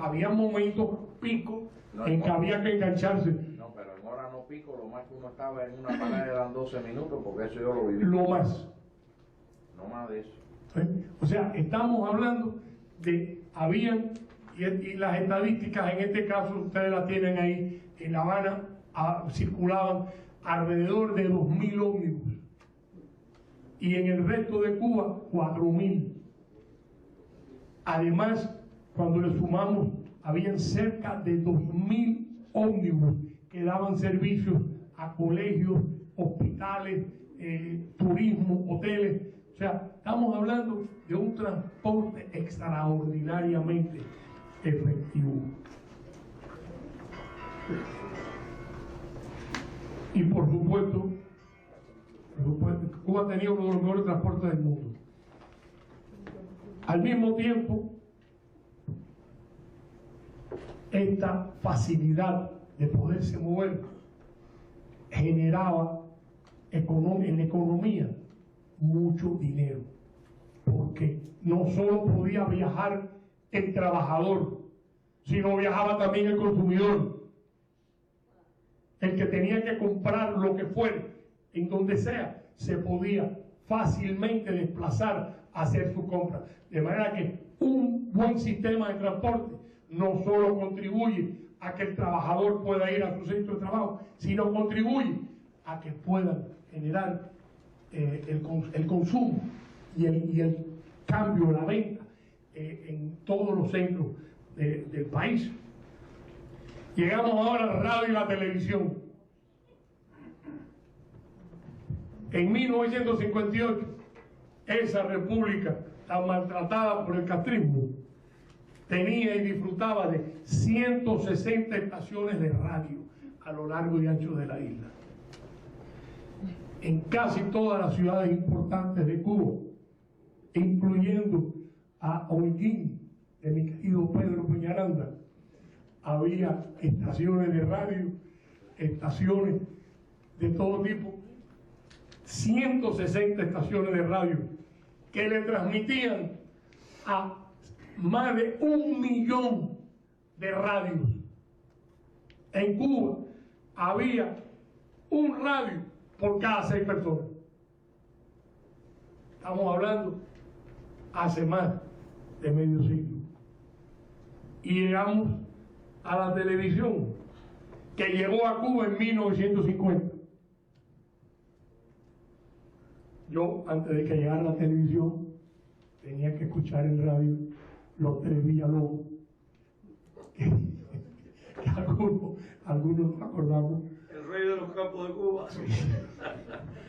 Había momentos pico en que había que engancharse. No, pero en hora no pico, lo más que uno estaba en una parada eran 12 minutos, porque eso yo lo viví. Lo más. No más de eso. O sea, estamos hablando de, y las estadísticas en este caso ustedes las tienen ahí, en La Habana circulaban alrededor de 2.000 ómnibus y en el resto de Cuba 4.000. Además, cuando le sumamos, habían cerca de 2.000 ómnibus que daban servicios a colegios, hospitales, turismo, hoteles. O sea, estamos hablando de un transporte extraordinariamente efectivo. Y por supuesto, Cuba tenía uno de los mejores transportes del mundo. Al mismo tiempo, esta facilidad de poderse mover generaba en la economía mucho dinero, porque no solo podía viajar el trabajador, sino viajaba también el consumidor, el que tenía que comprar lo que fuera, en donde sea, se podía fácilmente desplazar hacer su compra. De manera que un buen sistema de transporte no solo contribuye a que el trabajador pueda ir a su centro de trabajo, sino contribuye a que puedan generar el consumo y el cambio, la venta en todos los centros del país. Llegamos ahora a la radio y la televisión. En 1958, esa república tan maltratada por el castrismo tenía y disfrutaba de 160 estaciones de radio a lo largo y ancho de la isla. En casi todas las ciudades importantes de Cuba, incluyendo a Holguín, de mi querido Pedro Peñaranda, había estaciones de radio, estaciones de todo tipo, 160 estaciones de radio que le transmitían a más de 1 millón de radios. En Cuba había un radio por cada 6 personas. Estamos hablando hace más de medio siglo. Y llegamos a la televisión, que llegó a Cuba en 1950. Yo, antes de que llegara la televisión, tenía que escuchar en radio los 3 Villalobos, que algunos nos acordamos. El rey de los campos de Cuba.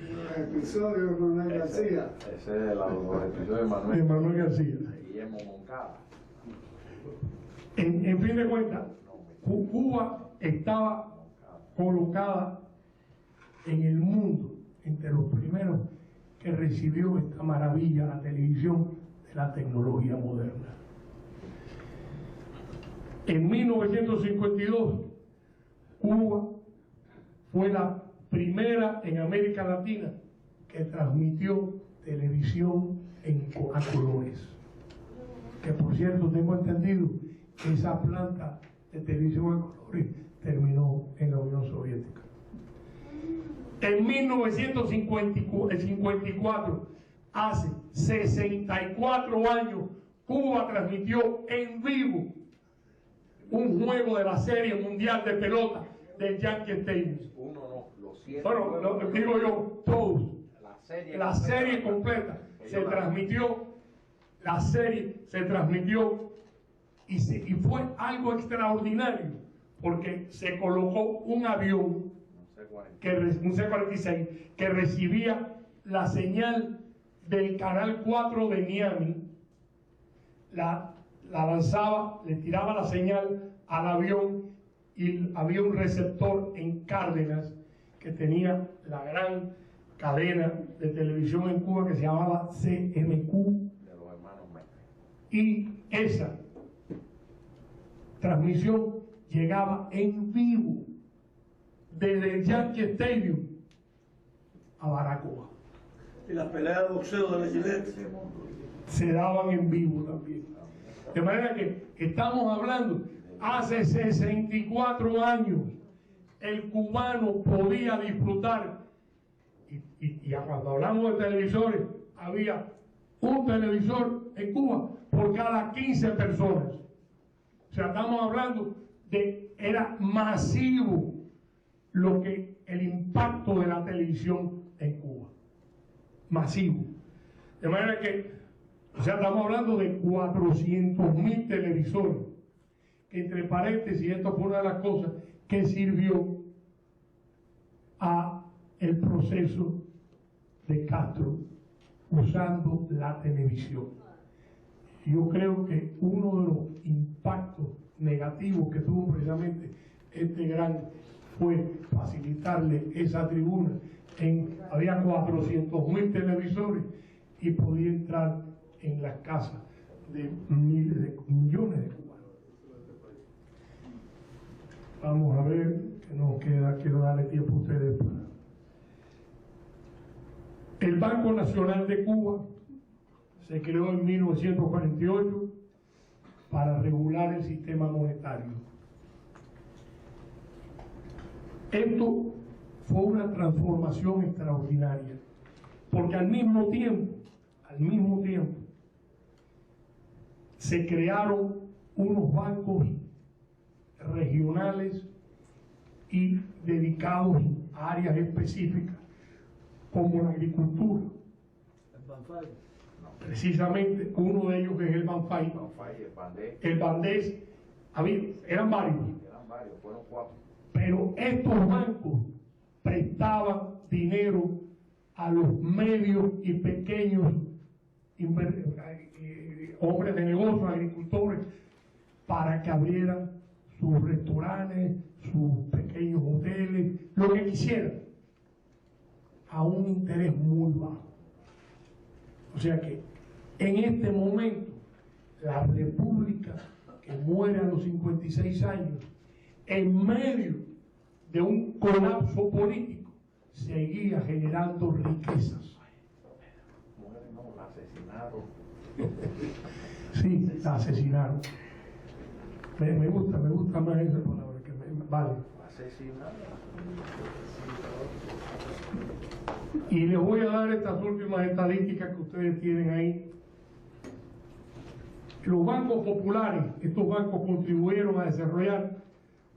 El episodio de Manuel García. Ese es el episodio de De Manuel García. Guillermo Moncada. En fin de cuentas, Cuba estaba colocada en el mundo entre los primeros que recibió esta maravilla, la televisión, de la tecnología moderna. En 1952, Cuba fue la primera en América Latina que transmitió televisión a colores. Que por cierto, tengo entendido que esa planta de televisión a colores terminó en la Unión Soviética. En 1954, hace 64 años, Cuba transmitió en vivo un juego de la Serie Mundial de Pelota del Yankee Stadium. Uno no, los 7. Bueno, lo digo yo, todos. La serie completa se transmitió. La serie se transmitió y fue algo extraordinario, porque se colocó un avión, un C-46, que recibía la señal del canal 4 de Miami, la lanzaba, le tiraba la señal al avión, y había un receptor en Cárdenas que tenía la gran cadena de televisión en Cuba que se llamaba CMQ, y esa transmisión llegaba en vivo desde el Yankee Stadium a Baracoa. Y las peleas de boxeo de la Gillette Se daban en vivo también. De manera que estamos hablando, hace 64 años el cubano podía disfrutar, y cuando hablamos de televisores, había un televisor en Cuba por cada 15 personas. O sea, estamos hablando era masivo el impacto de la televisión en Cuba. Masivo. De manera que, estamos hablando de 400.000 televisores, que entre paréntesis, esto fue una de las cosas que sirvió a el proceso de Castro usando la televisión. Yo creo que uno de los impactos negativos que tuvo precisamente este gran fue facilitarle esa tribuna. Había 400.000 televisores y podía entrar en las casas de millones de cubanos. Vamos a ver, que nos queda, quiero darle tiempo a ustedes para... El Banco Nacional de Cuba se creó en 1948 para regular el sistema monetario. Esto fue una transformación extraordinaria, porque al mismo tiempo al mismo tiempo, se crearon unos bancos regionales y dedicados a áreas específicas, como la agricultura. Precisamente uno de ellos es el Banfay, el Bandés, eran varios, fueron 4. pero estos bancos prestaban dinero a los medios y pequeños hombres de negocios, agricultores, para que abrieran sus restaurantes, sus pequeños hoteles, lo que quisieran, a un interés muy bajo. O sea que en este momento la República, que muere a los 56 años, en medio de un colapso político, seguía generando riquezas. No, la asesinaron. Sí, la asesinaron. Me gusta más esa palabra, que vale. Asesinaron. Y les voy a dar estas últimas estadísticas que ustedes tienen ahí. Los bancos populares, estos bancos contribuyeron a desarrollar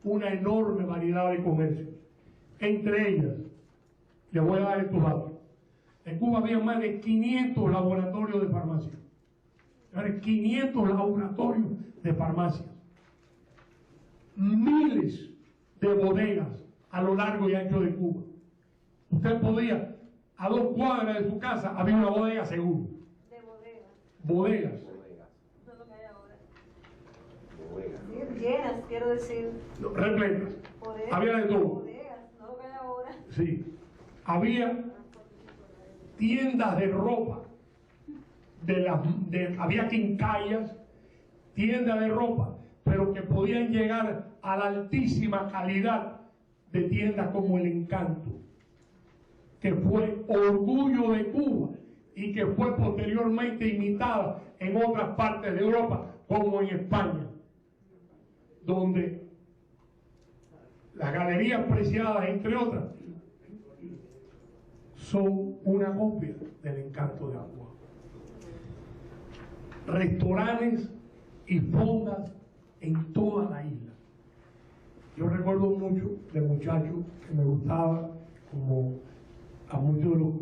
una enorme variedad de comercios. Entre ellas, les voy a dar estos datos. En Cuba había más de 500 laboratorios de farmacia. 500 laboratorios de farmacias. Miles de bodegas a lo largo y ancho de Cuba. Usted podía, a 2 cuadras de su casa, había una bodega seguro. De bodegas. Bodegas. No es lo que hay ahora. Llenas, quiero decir. Repletas. Bodegas, Había de todo. bodegas, no lo que hay ahora. Sí. Había tiendas de ropa, había quincallas, tiendas de ropa, pero que podían llegar a la altísima calidad de tiendas como El Encanto, que fue orgullo de Cuba y que fue posteriormente imitada en otras partes de Europa, como en España, donde las galerías preciadas, entre otras, son una copia del Encanto de Cuba. Restaurantes y fondas en toda la isla. Yo recuerdo mucho de muchacho que me gustaba, como a muchos de los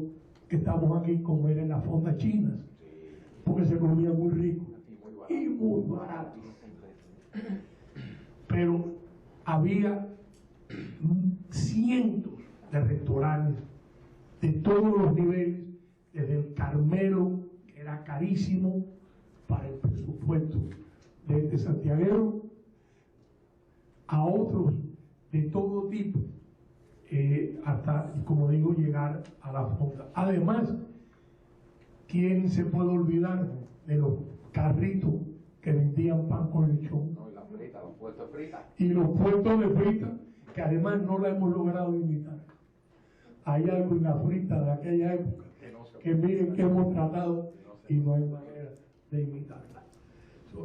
que estamos aquí, comer en las fondas chinas, porque se comía muy rico y muy barato. Pero había cientos de restaurantes de todos los niveles, desde el Carmelo, que era carísimo para el presupuesto de este santiaguero, a otros de todo tipo, hasta, como digo, llegar a la fonda. Además, ¿quién se puede olvidar de los carritos que vendían pan con lechón? No, y la frita, los puestos fritas. Y los puestos de frita, que además no la hemos logrado imitar. Hay algo en la frita de aquella época que miren que hemos tratado y no hay manera de imitarla.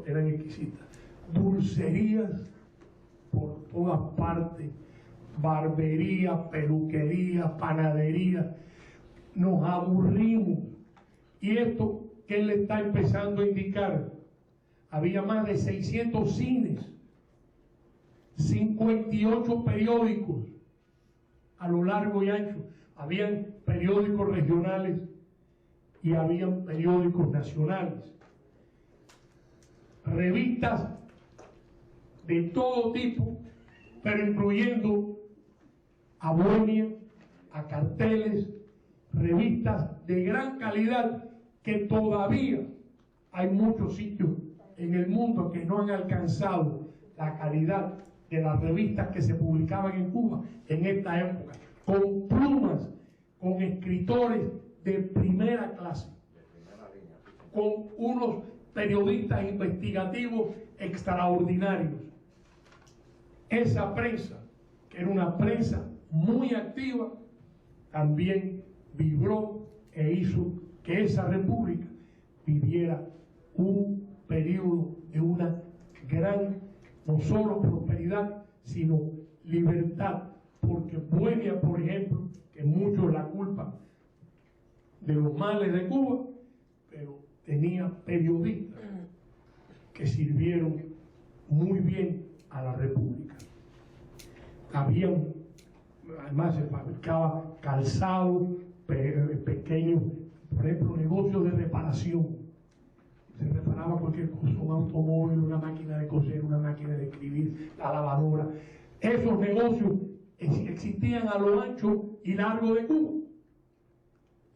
Eran exquisitas. Dulcerías por todas partes, barbería, peluquería, panadería. Nos aburrimos. Y esto que él le está empezando a indicar, había más de 600 cines, 58 periódicos a lo largo y ancho. Habían periódicos regionales y habían periódicos nacionales. Revistas de todo tipo, pero incluyendo a Bohemia, a Carteles, revistas de gran calidad que todavía hay muchos sitios en el mundo que no han alcanzado la calidad de las revistas que se publicaban en Cuba en esta época, con plumas, con escritores de primera clase, con unos periodistas investigativos extraordinarios. Esa prensa, que era una prensa muy activa, también vibró e hizo que esa república viviera un periodo de una gran, no solo prosperidad, sino libertad, porque Bohemia, por ejemplo, que muchos la culpan de los males de Cuba, pero tenía periodistas que sirvieron muy bien a la República. Además se fabricaba calzado, pequeños, por ejemplo, negocios de reparación. Se reparaba cualquier cosa, un automóvil, una máquina de coser, una máquina de escribir, la lavadora. Esos negocios existían a lo ancho y largo de Cuba.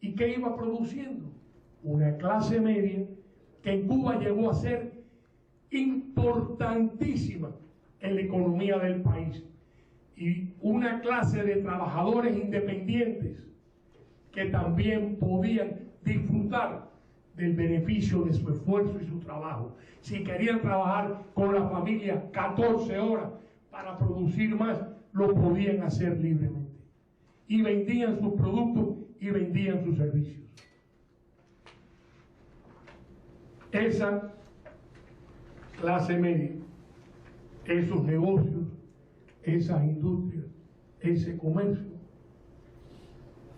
¿Y qué iba produciendo? Una clase media que en Cuba llegó a ser importantísima en la economía del país, y una clase de trabajadores independientes que también podían disfrutar del beneficio de su esfuerzo y su trabajo. Si querían trabajar con la familia 14 horas para producir más, lo podían hacer libremente, y vendían sus productos y vendían sus servicios. Esa clase media, esos negocios, esas industrias, ese comercio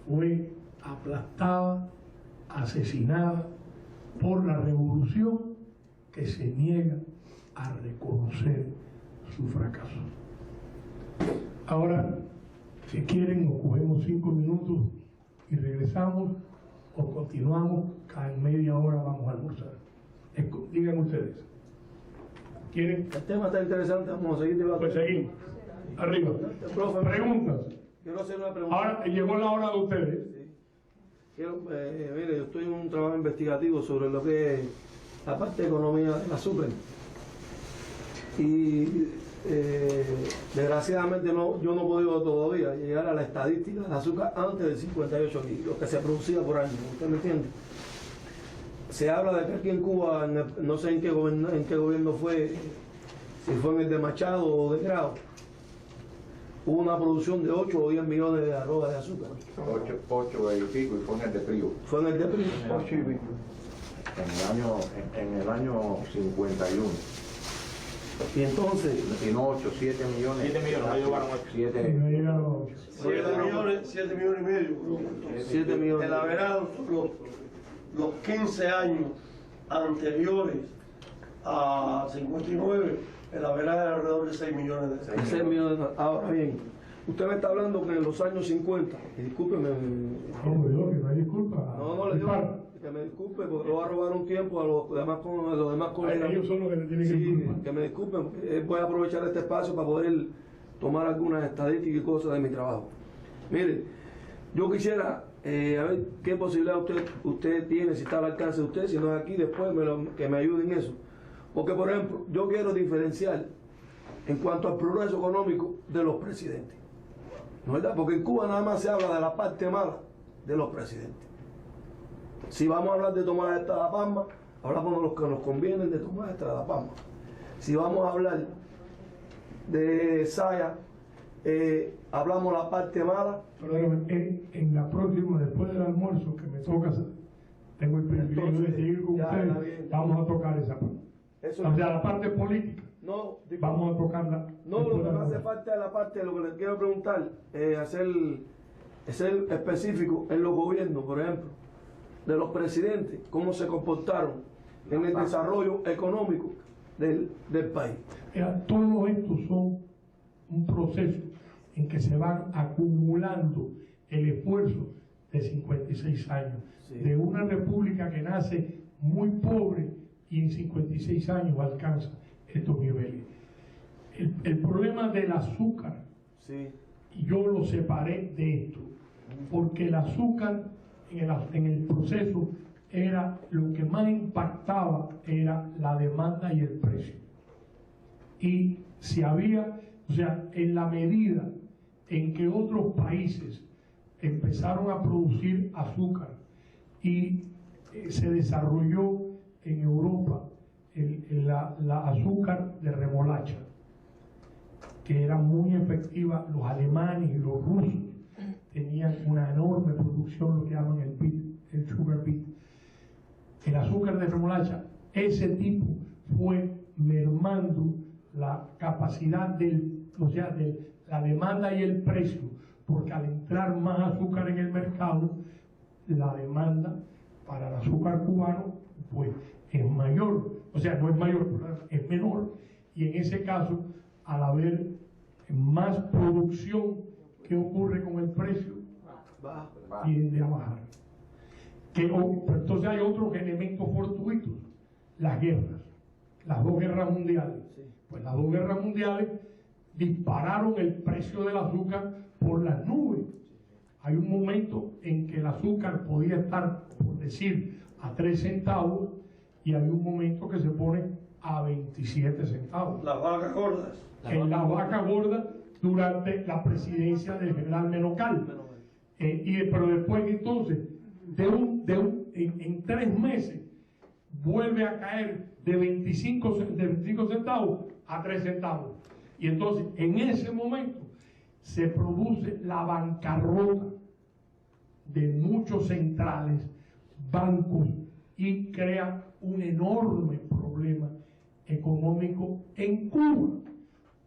fue aplastada, asesinada por la revolución, que se niega a reconocer su fracaso. Ahora, si quieren, nos cogemos 5 minutos y regresamos, o continuamos, cada media hora vamos a almorzar. Digan ustedes. ¿Quieren? El tema está interesante, vamos a seguir debatiendo. Pues seguimos. Arriba. Profe, Preguntas. Quiero hacer una pregunta. Ahora llegó la hora de ustedes. Sí. Mire, yo estoy en un trabajo investigativo sobre lo que es la parte de economía del azúcar. Y desgraciadamente yo no he podido todavía llegar a la estadística del azúcar antes del 58 aquí, lo que se producía por año. ¿Usted me entiende? Se habla de que aquí en Cuba, no sé en qué gobierno fue, si fue en el de Machado o de Grau, hubo una producción de 8 o 10 millones de arroba de azúcar. 8 y pico, y fue en el de Prío. Fue en el de Prío. En el año 51. Y entonces... Y no 8, 7 millones. 7 millones, no llevaron 7. 7 millones y medio. 7 millones. El averado los 15 años anteriores a 59, el averado era alrededor de 6 millones de pesos. 6 millones. Ahora bien, usted me está hablando que en los años 50, y discúlpeme. No, yo, que no hay disculpa. No, le digo que me disculpe porque lo va a robar un tiempo a los demás colegas. Ellos son los que le tienen que disculpar. Que me disculpen, voy a aprovechar este espacio para poder tomar algunas estadísticas y cosas de mi trabajo. Mire, yo quisiera a ver qué posibilidad usted tiene, si está al alcance de usted, si no es aquí, después que me ayuden en eso. Porque, por ejemplo, yo quiero diferenciar en cuanto al progreso económico de los presidentes. ¿No es verdad? Porque en Cuba nada más se habla de la parte mala de los presidentes. Si vamos a hablar de Tomás de la Palma, hablamos de los que nos convienen de Tomás de la Palma. Si vamos a hablar de Saya, hablamos la parte mala. En la próxima, después del almuerzo que me toca, tengo el privilegio de seguir con ustedes, vamos a tocar esa parte. O sea, la parte política. No, vamos a tocarla. No, lo que me hace falta es la parte, lo que les quiero preguntar, ser específico en los gobiernos, por ejemplo, de los presidentes, cómo se comportaron en el desarrollo económico del país. Mira, todo esto son un proceso en que se van acumulando el esfuerzo de 56 años, de una república que nace muy pobre y en 56 años alcanza estos niveles. El problema del azúcar, yo lo separé de esto, porque el azúcar en el proceso era lo que más impactaba, era la demanda y el precio. Y si había, o sea, en la medida en que otros países empezaron a producir azúcar y se desarrolló en Europa la azúcar de remolacha, que era muy efectiva, los alemanes y los rusos tenían una enorme producción, lo que llaman el sugar beet. El azúcar de remolacha, ese tipo fue mermando la capacidad de la demanda y el precio, porque al entrar más azúcar en el mercado, la demanda para el azúcar cubano, pues es mayor, o sea, no es mayor, es menor, y en ese caso, al haber más producción, ¿qué ocurre con el precio? Tiende a bajar. Pero entonces hay otros elementos fortuitos, las guerras, las dos guerras mundiales. Pues las dos guerras mundiales dispararon el precio del azúcar por las nubes. Hay un momento en que el azúcar podía estar, por decir, a 3 centavos, y hay un momento que se pone a 27 centavos. Las vacas gordas. En la vaca gorda durante la presidencia del general Menocal. Pero después entonces, en 3 meses, vuelve a caer de 25 centavos a 3 centavos. Y entonces, en ese momento, se produce la bancarrota de muchos centrales, bancos, y crea un enorme problema económico en Cuba.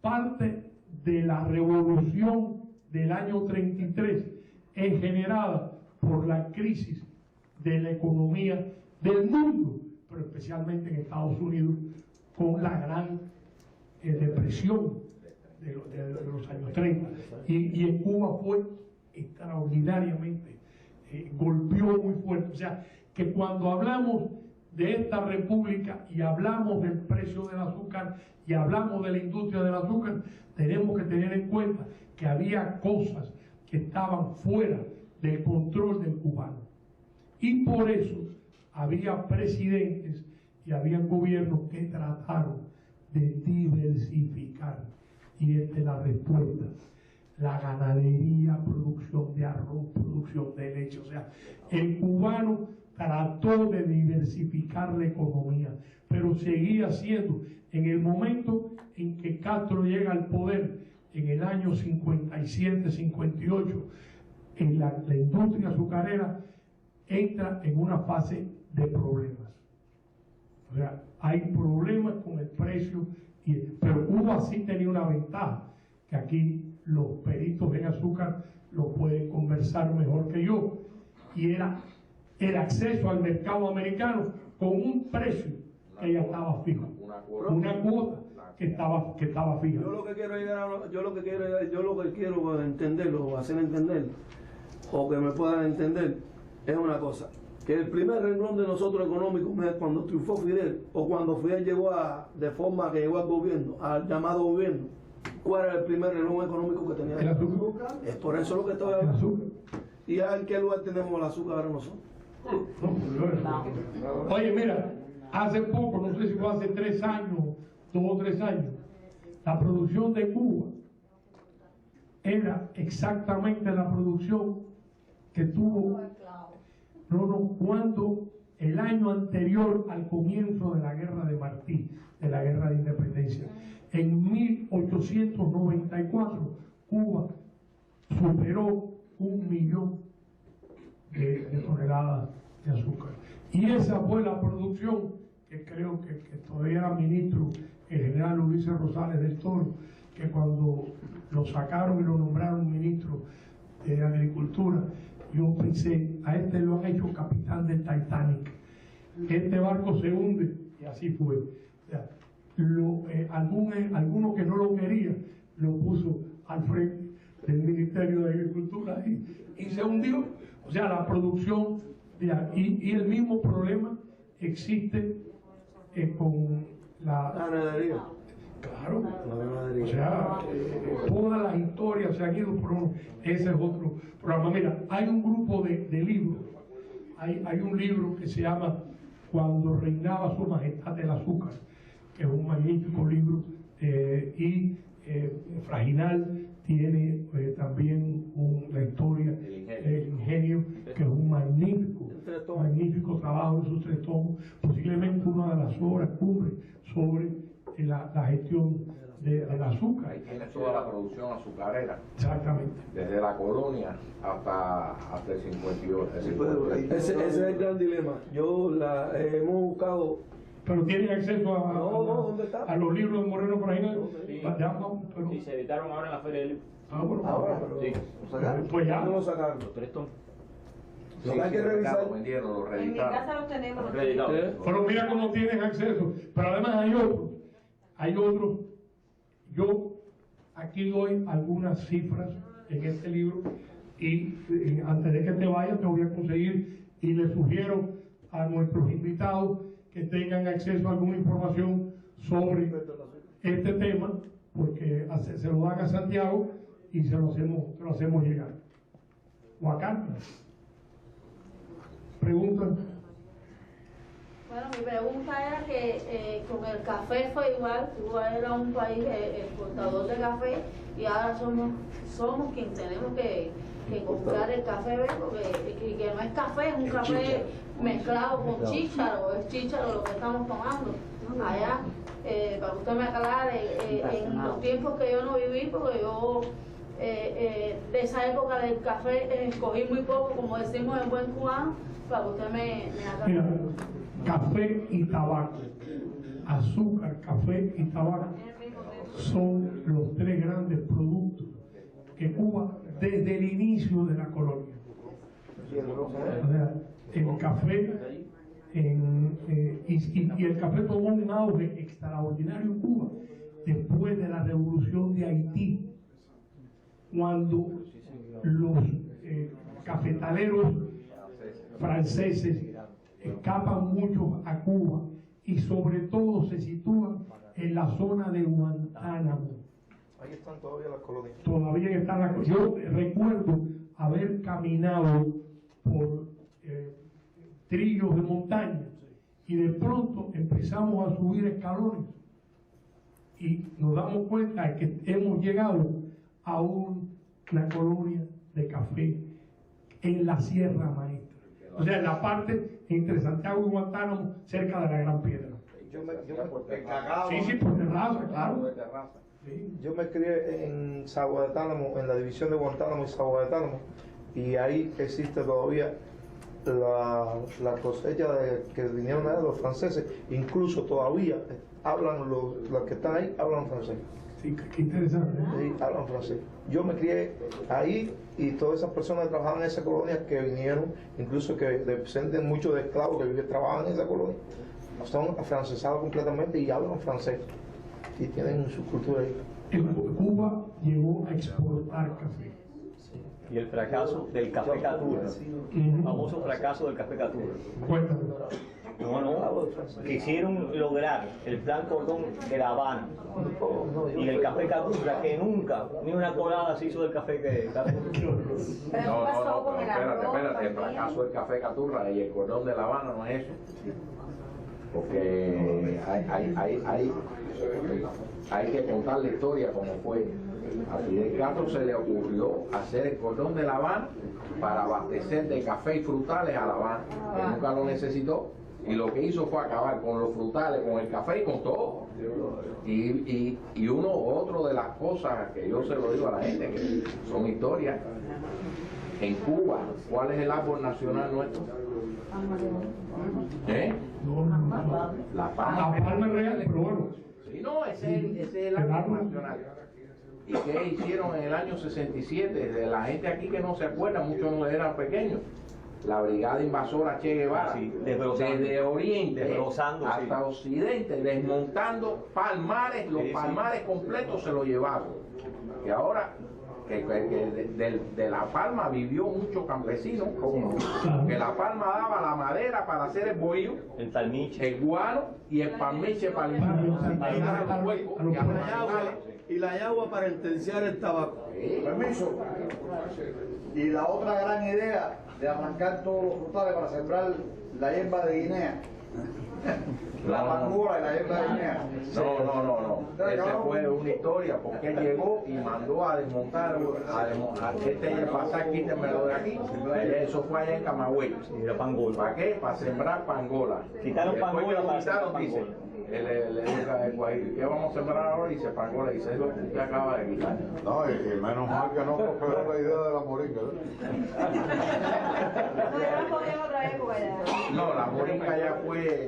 Parte de la revolución del año 33 es generada por la crisis de la economía del mundo, pero especialmente en Estados Unidos, con la gran depresión de los años 30. Y en Cuba fue extraordinariamente, golpeó muy fuerte. O sea, que cuando hablamos de esta república y hablamos del precio del azúcar y hablamos de la industria del azúcar, tenemos que tener en cuenta que había cosas que estaban fuera del control del cubano. Y por eso había presidentes y había gobiernos que trataron de diversificar. Y esta es la respuesta: la ganadería, producción de arroz, producción de leche. O sea, el cubano trató de diversificar la economía, pero seguía siendo, en el momento en que Castro llega al poder, en el año 57-58, en la industria azucarera entra en una fase de problemas. O sea, hay problemas con el precio, pero Cuba sí tenía una ventaja, que aquí los peritos en azúcar lo pueden conversar mejor que yo, y era el acceso al mercado americano con un precio que ya estaba fijo, una cuota que estaba fija. Yo lo que quiero entenderlo, o hacer entender, o que me puedan entender, es una cosa: que el primer renglón de nosotros económico es cuando triunfó Fidel, o cuando Fidel llegó de forma que llegó al gobierno, al llamado gobierno. ¿Cuál era el primer renglón económico que tenía? El azúcar. Es por eso lo que estoy hablando. El azúcar. ¿Y en qué lugar tenemos el azúcar ahora nosotros? Oye, mira, hace poco, no sé si fue hace 3 años, 2 o 3 años, la producción de Cuba era exactamente la producción que tuvo, cuando el año anterior al comienzo de la guerra de Martí, de la guerra de independencia. En 1894, Cuba superó 1 millón de toneladas de azúcar. Y esa fue la producción que creo que todavía era ministro el general Ulises Rosales del Toro, que cuando lo sacaron y lo nombraron ministro de Agricultura, yo pensé, a este lo han hecho capitán del Titanic, este barco se hunde, y así fue. O sea, alguno que no lo quería lo puso al frente del Ministerio de Agricultura y se hundió. O sea, la producción y el mismo problema existe con la ganadería. Claro, o sea, todas las historias se han ido por ese es otro programa. Mira, hay un grupo de libros, hay un libro que se llama Cuando reinaba su majestad el azúcar, que es un magnífico libro, y Frajinal tiene también la historia El Ingenio, que es un magnífico trabajo en sus 3 tomos, posiblemente una de las obras cumbre sobre la gestión del azúcar. Ahí tiene toda la producción azucarera. Exactamente. Desde la colonia hasta el 58. Ese es el gran dilema. Hemos buscado. Pero tiene acceso ¿dónde está? a los libros de Moreno Frajinal. Sí. Pero, Y se editaron ahora en la Feria del Libro. bueno, Ahora, Sí. pues ya. ¿Cómo lo sacaron? Los 3 tomos. Lo que hay que revisar. Lo vendieron, lo En mi registraron. casa los tenemos. los Registrado. Pero mira cómo tienen acceso. Pero además hay otros. Yo aquí doy algunas cifras en este libro y antes de que te vayas te voy a conseguir y le sugiero a nuestros invitados que tengan acceso a alguna información sobre este tema, porque se lo dan a Santiago y se lo hacemos llegar. O a Carlos. ¿Preguntas? Bueno, mi pregunta era que con el café fue igual. Cuba era un país exportador de café y ahora somos quien tenemos que comprar el café, ¿ves? Porque que no es café, es un café mezclado con chícharo, es chícharo lo que estamos tomando. Allá, para que usted me aclare, en los tiempos que yo no viví, porque yo de esa época del café escogí muy poco, como decimos en buen cubano, para que usted me aclare. Mira, café y tabaco, azúcar, café y tabaco son los tres grandes productos que Cuba desde el inicio de la colonia. O sea, el café y el café tomó un auge extraordinario en Cuba después de la revolución de Haití, cuando los cafetaleros franceses escapan mucho a Cuba y sobre todo se sitúan en la zona de Guantánamo. Ahí están todavía las colonias. Todavía están las colonias. Yo recuerdo haber caminado por trillos de montaña y de pronto empezamos a subir escalones y nos damos cuenta de que hemos llegado a una colonia de café en la Sierra Maestra. O sea, en la parte entre Santiago y Guantánamo, cerca de la Gran Piedra. Sí, por terraza, claro. Sí. Yo me crié en Zaguatánamo, en la división de Guantánamo y Zaguatánamo, y ahí existe todavía la cosecha que vinieron de los franceses. Incluso todavía hablan los que están ahí, hablan francés. Sí, qué interesante. Sí, hablan francés. Yo me crié ahí y todas esas personas que trabajaban en esa colonia que vinieron, incluso que descienden muchos de esclavos que trabajan en esa colonia, son afrancesados completamente y hablan francés y tienen su cultura ahí. Cuba llegó a exportar café. Y el fracaso del café Caturra, el famoso fracaso del café Caturra. Cuéntame. Quisieron lograr el plan Cordón de La Habana y el café Caturra, que nunca, ni una colada se hizo del café que Caturra. No, espérate, el fracaso del café Caturra y el Cordón de La Habana no es eso. Porque hay que contar la historia como fue. A Fidel Castro se le ocurrió hacer el Cordón de La Habana para abastecer de café y frutales a La Habana, que nunca lo necesitó, y lo que hizo fue acabar con los frutales, con el café y con todo. Y otro de las cosas que yo se lo digo a la gente, que son historias, en Cuba, ¿cuál es el árbol nacional nuestro? La palma. La palma real, pero bueno. Sí, no, ese es el árbol nacional. ¿Y qué hicieron en el año 67? De la gente aquí que no se acuerda, muchos eran pequeños. La brigada invasora Che Guevara, desde Oriente hasta Occidente, desmontando palmares, los palmares completos se los llevaron. Y ahora, de La Palma vivió mucho campesino, que La Palma daba la madera para hacer el bohío, el palmiche, el guano y el palmiche para limpiar los huecos y la yagua para intenciar el tabaco. Permiso. Y la otra gran idea de arrancar todos los frutales para sembrar la hierba de Guinea. La pangola y la hierba de Guinea. No. Esa fue una historia, porque él llegó y mandó a desmontar, pasar, quítemelo de aquí. Eso fue allá en Camagüey. ¿Para qué? Para sembrar pangola. Quitaron pangola para sembrar dice, Le dijo a Guaidó, ¿qué vamos a sembrar ahora? Y se pagó, le dice, es lo que usted acaba de quitar. No, y menos mal que no prosperó la idea de la moringa. No, la moringa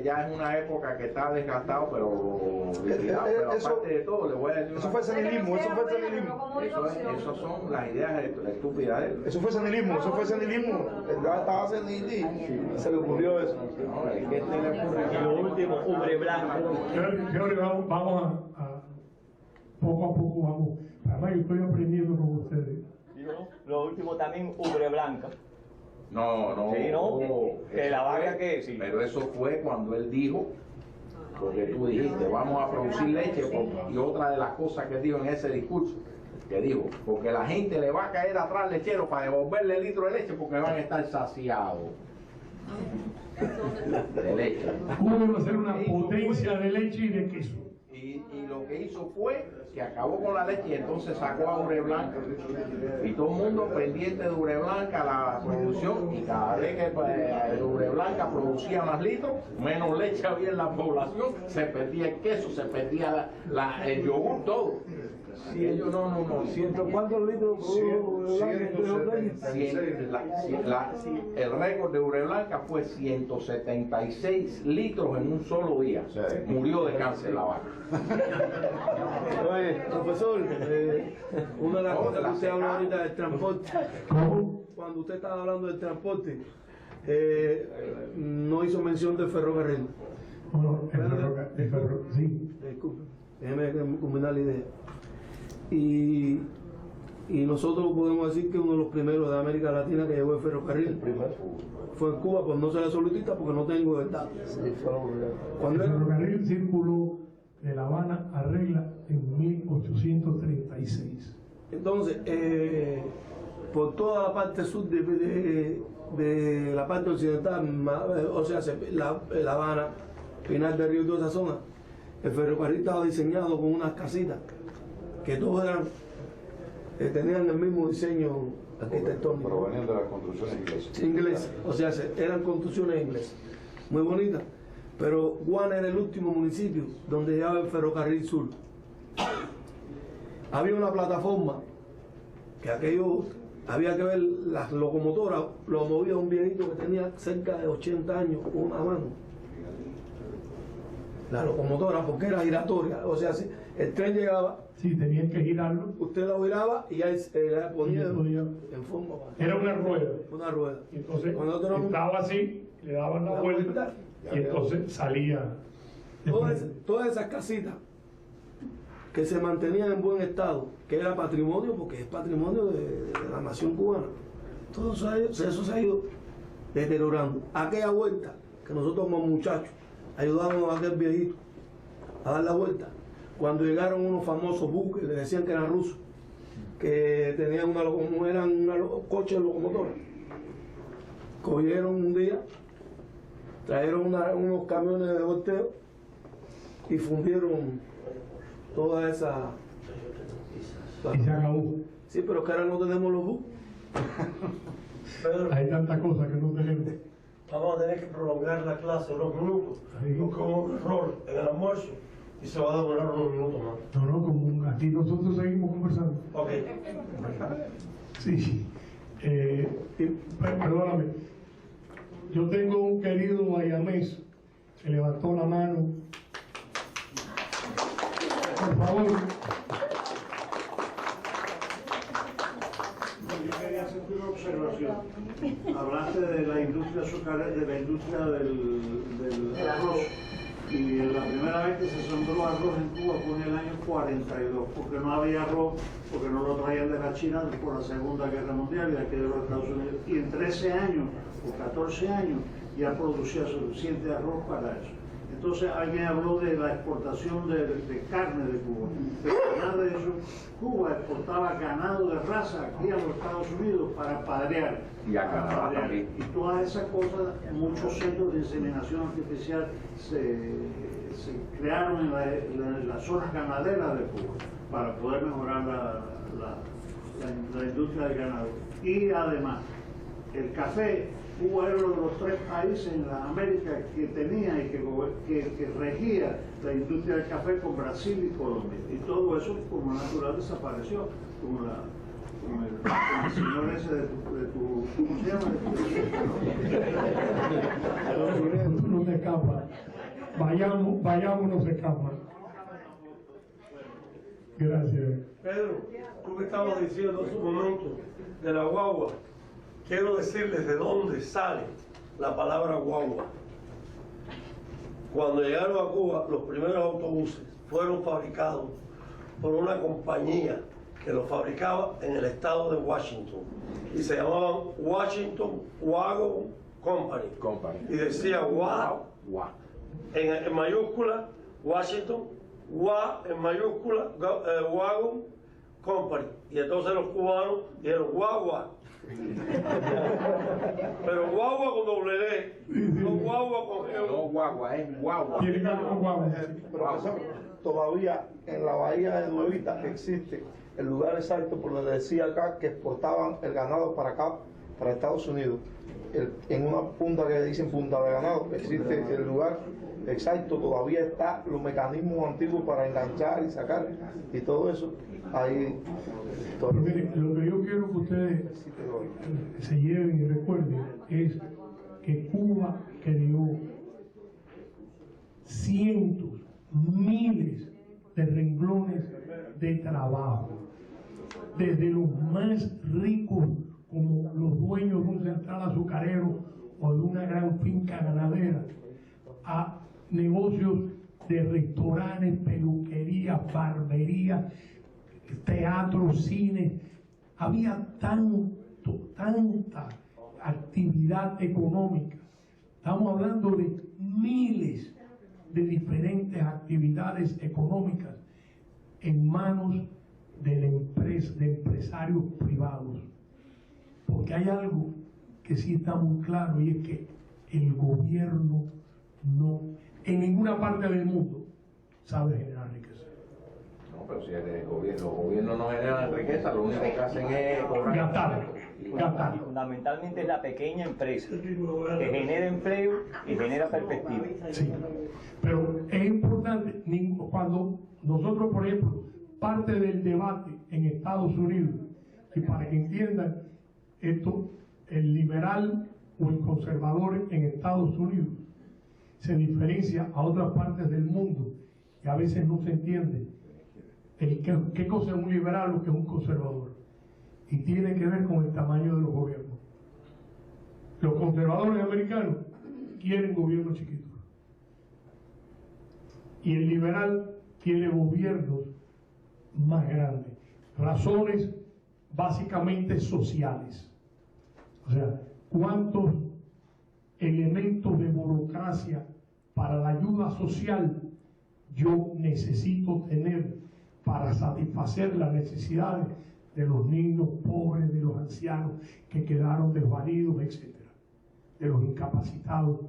ya es una época que está desgastado, pero aparte de todo, le voy a decir eso fue senilismo, eso fue senilismo. Eso son las ideas estúpidas. Eso fue senilismo, el gas estaba senil y se le ocurrió eso. No, es que se le ocurrió. Y lo último, Ubre Blanco. Señores, vamos a poco a poco vamos. Además, yo estoy aprendiendo con ustedes. Lo último también, Ubre Blanca. No. Sí, no, que la vaca que sí. Pero eso fue cuando él dijo, porque tú dijiste, vamos a producir leche, y otra de las cosas que dijo en ese discurso, que dijo, porque la gente le va a caer atrás al lechero para devolverle el litro de leche porque van a estar saciados de leche. Cuba va a ser una potencia de leche y de queso. Y lo que hizo fue que acabó con la leche y entonces sacó a Ubre Blanca. Y todo el mundo pendiente de Ubre Blanca, la producción, y cada vez que Ubre Blanca producía más litros, menos leche había en la población, se perdía el queso, se perdía el yogur, todo. Si ellos no. ¿Cuántos litros el récord de Ubre Blanca fue 176 litros en un solo día. Murió de cáncer la vaca. Oye, profesor, una de las cosas que usted habla ahorita del transporte, cuando usted estaba hablando del transporte, no hizo mención del ferrocarril. El ferrocarril, sí. Disculpe, déjeme combinar la idea. Y nosotros podemos decir que uno de los primeros de América Latina que llevó el ferrocarril fue en Cuba, pues no ser absolutista porque no tengo el dato. El ferrocarril circuló de La Habana a Regla en 1836. Entonces, por toda la parte sur de la parte occidental, o sea, La Habana, Pinar del Río y toda esa zona, el ferrocarril estaba diseñado con unas casitas que todos tenían el mismo diseño arquitectónico. Provenían de las construcciones inglesas. Inglesas, o sea, eran construcciones inglesas, muy bonitas. Pero Guana era el último municipio donde llegaba el ferrocarril sur. Había una plataforma que aquello había que ver, las locomotoras lo movía un viejito que tenía cerca de 80 años con una mano. La locomotora, porque era giratoria, o sea, si el tren llegaba, sí, tenían que girarlo, usted lo giraba y ya ponía en forma. Era una rueda. Una rueda. Y entonces estaba así, le daban la vuelta y entonces salía. Todas esas casitas que se mantenían en buen estado, que era patrimonio, porque es patrimonio de la nación cubana, todo eso se ha ido deteriorando. Aquella vuelta que nosotros como muchachos ayudábamos a aquel viejito a dar la vuelta, cuando llegaron unos famosos buques, le decían que eran rusos, que tenían eran coches locomotores, cogieron un día, trajeron unos camiones de volteo y fundieron toda esa. Y se acabó. Sí, pero es que ahora no tenemos los buques. Hay tantas cosas que no tenemos. Vamos a tener que prolongar la clase unos minutos, buscar un error en el almuerzo y se va a demorar unos minutos más. No, como aquí nosotros seguimos conversando. Ok. Sí. Perdóname. Yo tengo un querido guayamés que levantó la mano. Por favor. Yo quería hacer una observación. Hablaste de la industria azucarera, de la industria del arroz. Y la primera vez que se sembró arroz en Cuba fue en el año 42, porque no había arroz, porque no lo traían de la China por la Segunda Guerra Mundial y de aquí de los Estados Unidos. Y en 13 años o 14 años ya producía suficiente arroz para eso. Entonces alguien habló de la exportación de carne de Cuba. Pero nada de eso, Cuba exportaba ganado de raza aquí a los Estados Unidos para padrear. Y a Canadá también. Y todas esas cosas, muchos centros de inseminación artificial se crearon en las zonas ganaderas de Cuba para poder mejorar la industria del ganado. Y además, el café, Cuba era uno de los 3 países en la América que tenía y que regía la industria del café con Brasil y Colombia. Y todo eso, como natural, desapareció. Como el señor ese de tu ¿cómo se llama? No se escapa. Vayamos, no se escapa. Gracias. Pedro, tú que estabas diciendo hace un momento de la guagua, quiero decirles de dónde sale la palabra guagua. Cuando llegaron a Cuba, los primeros autobuses fueron fabricados por una compañía que los fabricaba en el estado de Washington y se llamaban Washington Wagon Company. Y decía wow en mayúscula, Washington, en mayúscula, Wagon Company. Y entonces los cubanos dijeron guagua. Pero guagua con doble D, no guagua con G. No guagua, es guagua. Profesor, todavía en la bahía de Nuevita existe el lugar exacto por donde decía acá que exportaban el ganado para acá, para Estados Unidos. En una punta que dicen punta de ganado, existe el lugar exacto, todavía está los mecanismos antiguos para enganchar y sacar y todo eso. Ahí. Pero miren, lo que yo quiero que ustedes se lleven y recuerden es que Cuba creó cientos, miles de renglones de trabajo, desde los más ricos como los dueños de un central azucarero o de una gran finca ganadera, a negocios de restaurantes, peluquerías, barberías, teatros, cines. Había tanta actividad económica. Estamos hablando de miles de diferentes actividades económicas en manos de empresarios privados. Porque hay algo que sí está muy claro y es que el gobierno no, en ninguna parte del mundo, sabe generar riqueza. No, pero si los gobiernos no generan riqueza, lo único que hacen es cobrar. Gastar. Fundamentalmente es la pequeña empresa que genera empleo y genera perspectiva. Sí, pero es importante, cuando nosotros, por ejemplo, parte del debate en Estados Unidos, y para que entiendan esto, el liberal o el conservador en Estados Unidos se diferencia a otras partes del mundo y a veces no se entiende qué cosa es un liberal o qué es un conservador, y tiene que ver con el tamaño de los gobiernos. Los conservadores americanos quieren gobiernos chiquitos y el liberal quiere gobiernos más grandes, razones básicamente sociales. O sea, ¿cuántos elementos de burocracia para la ayuda social yo necesito tener para satisfacer las necesidades de los niños pobres, de los ancianos que quedaron desvalidos, etcétera, de los incapacitados?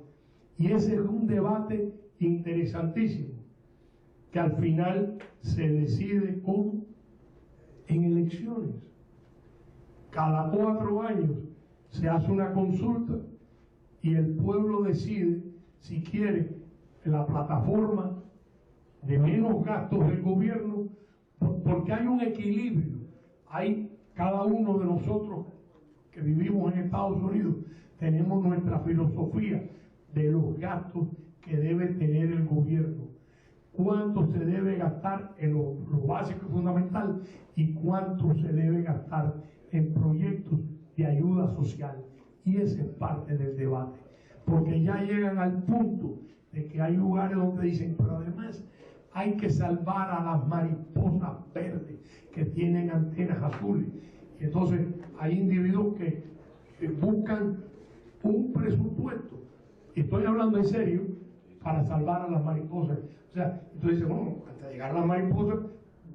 Y ese es un debate interesantísimo que al final se decide en elecciones. Cada 4 años se hace una consulta y el pueblo decide si quiere la plataforma de menos gastos del gobierno, porque hay un equilibrio. Cada uno de nosotros que vivimos en Estados Unidos tenemos nuestra filosofía de los gastos que debe tener el gobierno, cuánto se debe gastar en lo básico y fundamental y cuánto se debe gastar en proyectos de ayuda social. Y esa es parte del debate, porque ya llegan al punto de que hay lugares donde dicen, pero además hay que salvar a las mariposas verdes que tienen antenas azules. Y entonces hay individuos que buscan un presupuesto, estoy hablando en serio, para salvar a las mariposas. O sea, entonces dice, bueno, antes de llegar a las mariposas,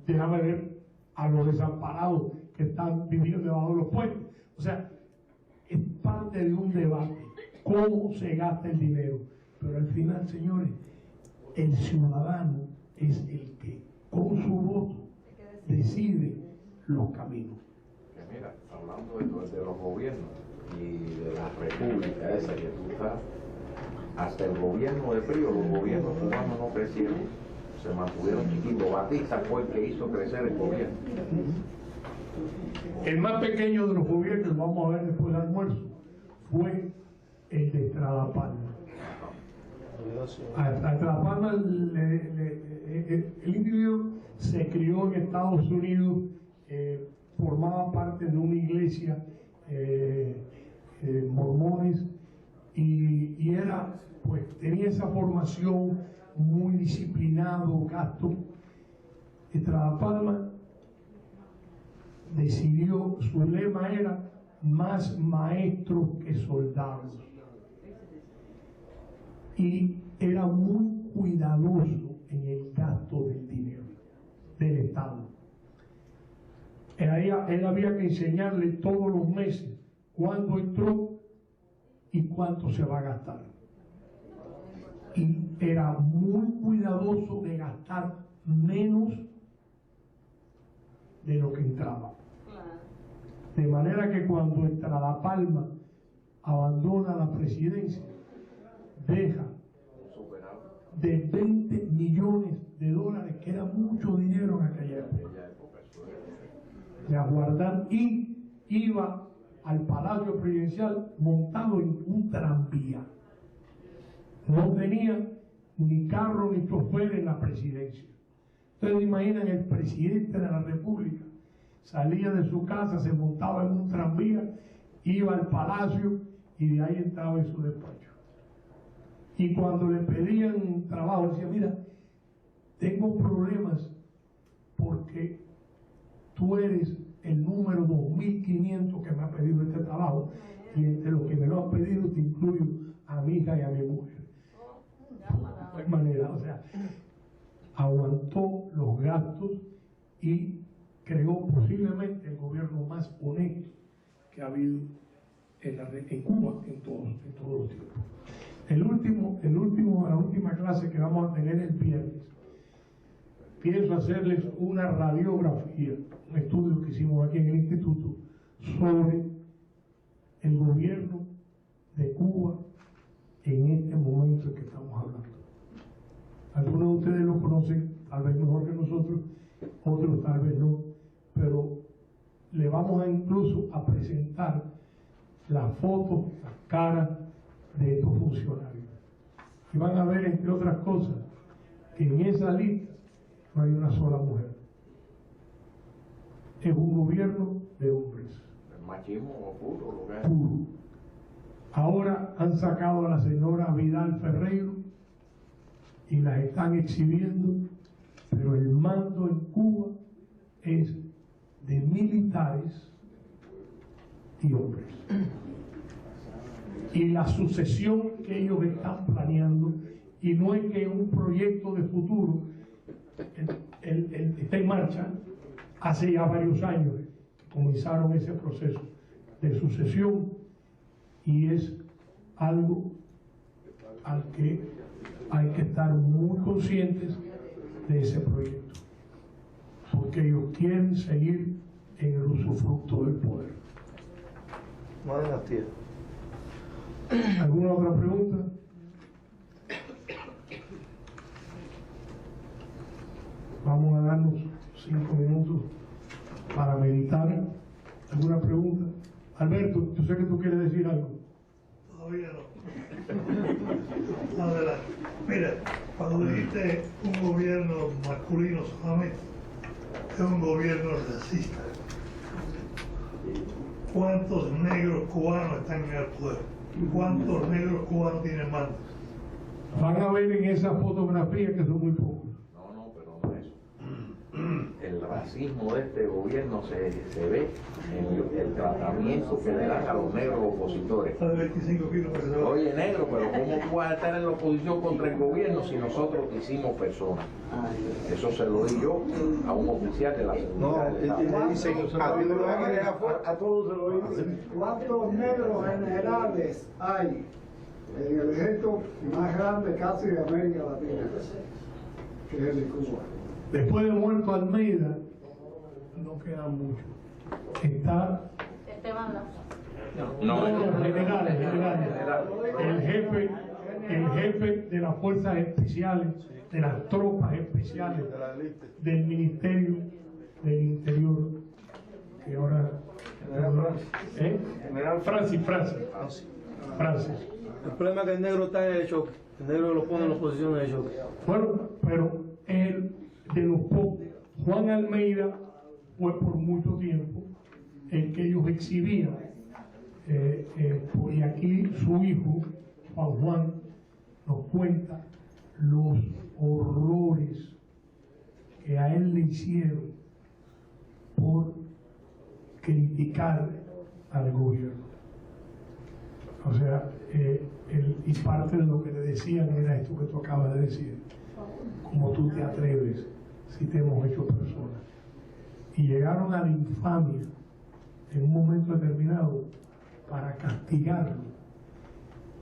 déjame ver a los desamparados que están viviendo debajo de los puentes. O sea, es parte de un debate, cómo se gasta el dinero. Pero al final, señores, el ciudadano es el que, con su voto, decide los caminos. Mira, hablando de los gobiernos, y de la república esa que tú estás, hasta el gobierno de Frío, los gobiernos cubanos no crecieron, se mantuvieron chiquitos. Batista fue el que hizo crecer el gobierno. El más pequeño de los gobiernos, vamos a ver después del almuerzo, fue el de Estrada Palma. A Estrada Palma, el individuo se crió en Estados Unidos, formaba parte de una iglesia mormones y era, pues tenía esa formación muy disciplinado, casto. Estrada Palma decidió, su lema era más maestros que soldados, y era muy cuidadoso en el gasto del dinero del Estado. Él había que enseñarle todos los meses cuándo entró y cuánto se va a gastar, y era muy cuidadoso de gastar menos de lo que entraba. De manera que cuando Estrada Palma abandona la presidencia, deja de 20 millones de dólares, que era mucho dinero en aquella época, de aguardar, y iba al Palacio Presidencial montado en un tranvía. No tenía ni carro ni chofer en la presidencia. Ustedes imaginan, el presidente de la República salía de su casa, se montaba en un tranvía, iba al palacio y de ahí entraba en su despacho. Y cuando le pedían trabajo, decía: mira, tengo problemas porque tú eres el número 2500 que me ha pedido este trabajo, y entre los que me lo han pedido te incluyo a mi hija y a mi mujer. De manera, o sea, aguantó los gastos y creó posiblemente el gobierno más honesto que ha habido en Cuba en todos los tiempos. La última clase que vamos a tener el viernes, pienso hacerles una radiografía, un estudio que hicimos aquí en el instituto sobre el gobierno de Cuba en este momento en que estamos hablando. Algunos de ustedes lo conocen, tal vez mejor que nosotros, otros tal vez no, pero le vamos incluso a presentar las fotos, las caras de estos funcionarios. Y van a ver, entre otras cosas, que en esa lista no hay una sola mujer. Es un gobierno de hombres. El machismo puro, lo que es. Puro. Ahora han sacado a la señora Vidal Ferreiro y las están exhibiendo, pero el mando en Cuba es de militares y hombres. Y la sucesión que ellos están planeando, y no es que un proyecto de futuro, está en marcha hace ya varios años, comenzaron ese proceso de sucesión, y es algo al que hay que estar muy conscientes de ese proyecto, porque ellos quieren seguir en el usufructo del poder. ¿Alguna otra pregunta? Vamos a darnos 5 minutos para meditar. ¿Alguna pregunta? Alberto, yo sé que tú quieres decir algo. Todavía no. Adelante. Mira, cuando dijiste un gobierno masculino solamente, es un gobierno racista. ¿Cuántos negros cubanos están en el poder? ¿Cuántos negros cubanos tienen mandos? Van a ver en esa fotografía que son muy pocos. No, pero no eso. El racismo de este gobierno se ve en el tratamiento que le dan a los negros opositores. Oye, negro, pero ¿cómo tú vas a estar en la oposición contra el gobierno si nosotros te hicimos personas? Eso se lo di yo a un oficial de la seguridad del Estado. A todos se lo dicen. ¿Cuántos negros generales hay en el ejército más grande casi de América Latina, que es el de Cuba? Después de muerto Almeida, no queda mucho. Está generales. El jefe de las fuerzas especiales, de las tropas especiales del Ministerio del Interior, que ahora Francis. El problema es que el negro está en el choque. El negro lo pone en la posición de choque. Bueno, pero él, de los pocos, Juan Almeida fue por mucho tiempo el que ellos exhibían. Y aquí su hijo, Juan, nos cuenta los horrores que a él le hicieron por criticar al gobierno. O sea, y parte de lo que le decían era esto que tú acabas de decir: ¿cómo tú te atreves si te hemos hecho persona? Y llegaron a la infamia en un momento determinado para castigarlo,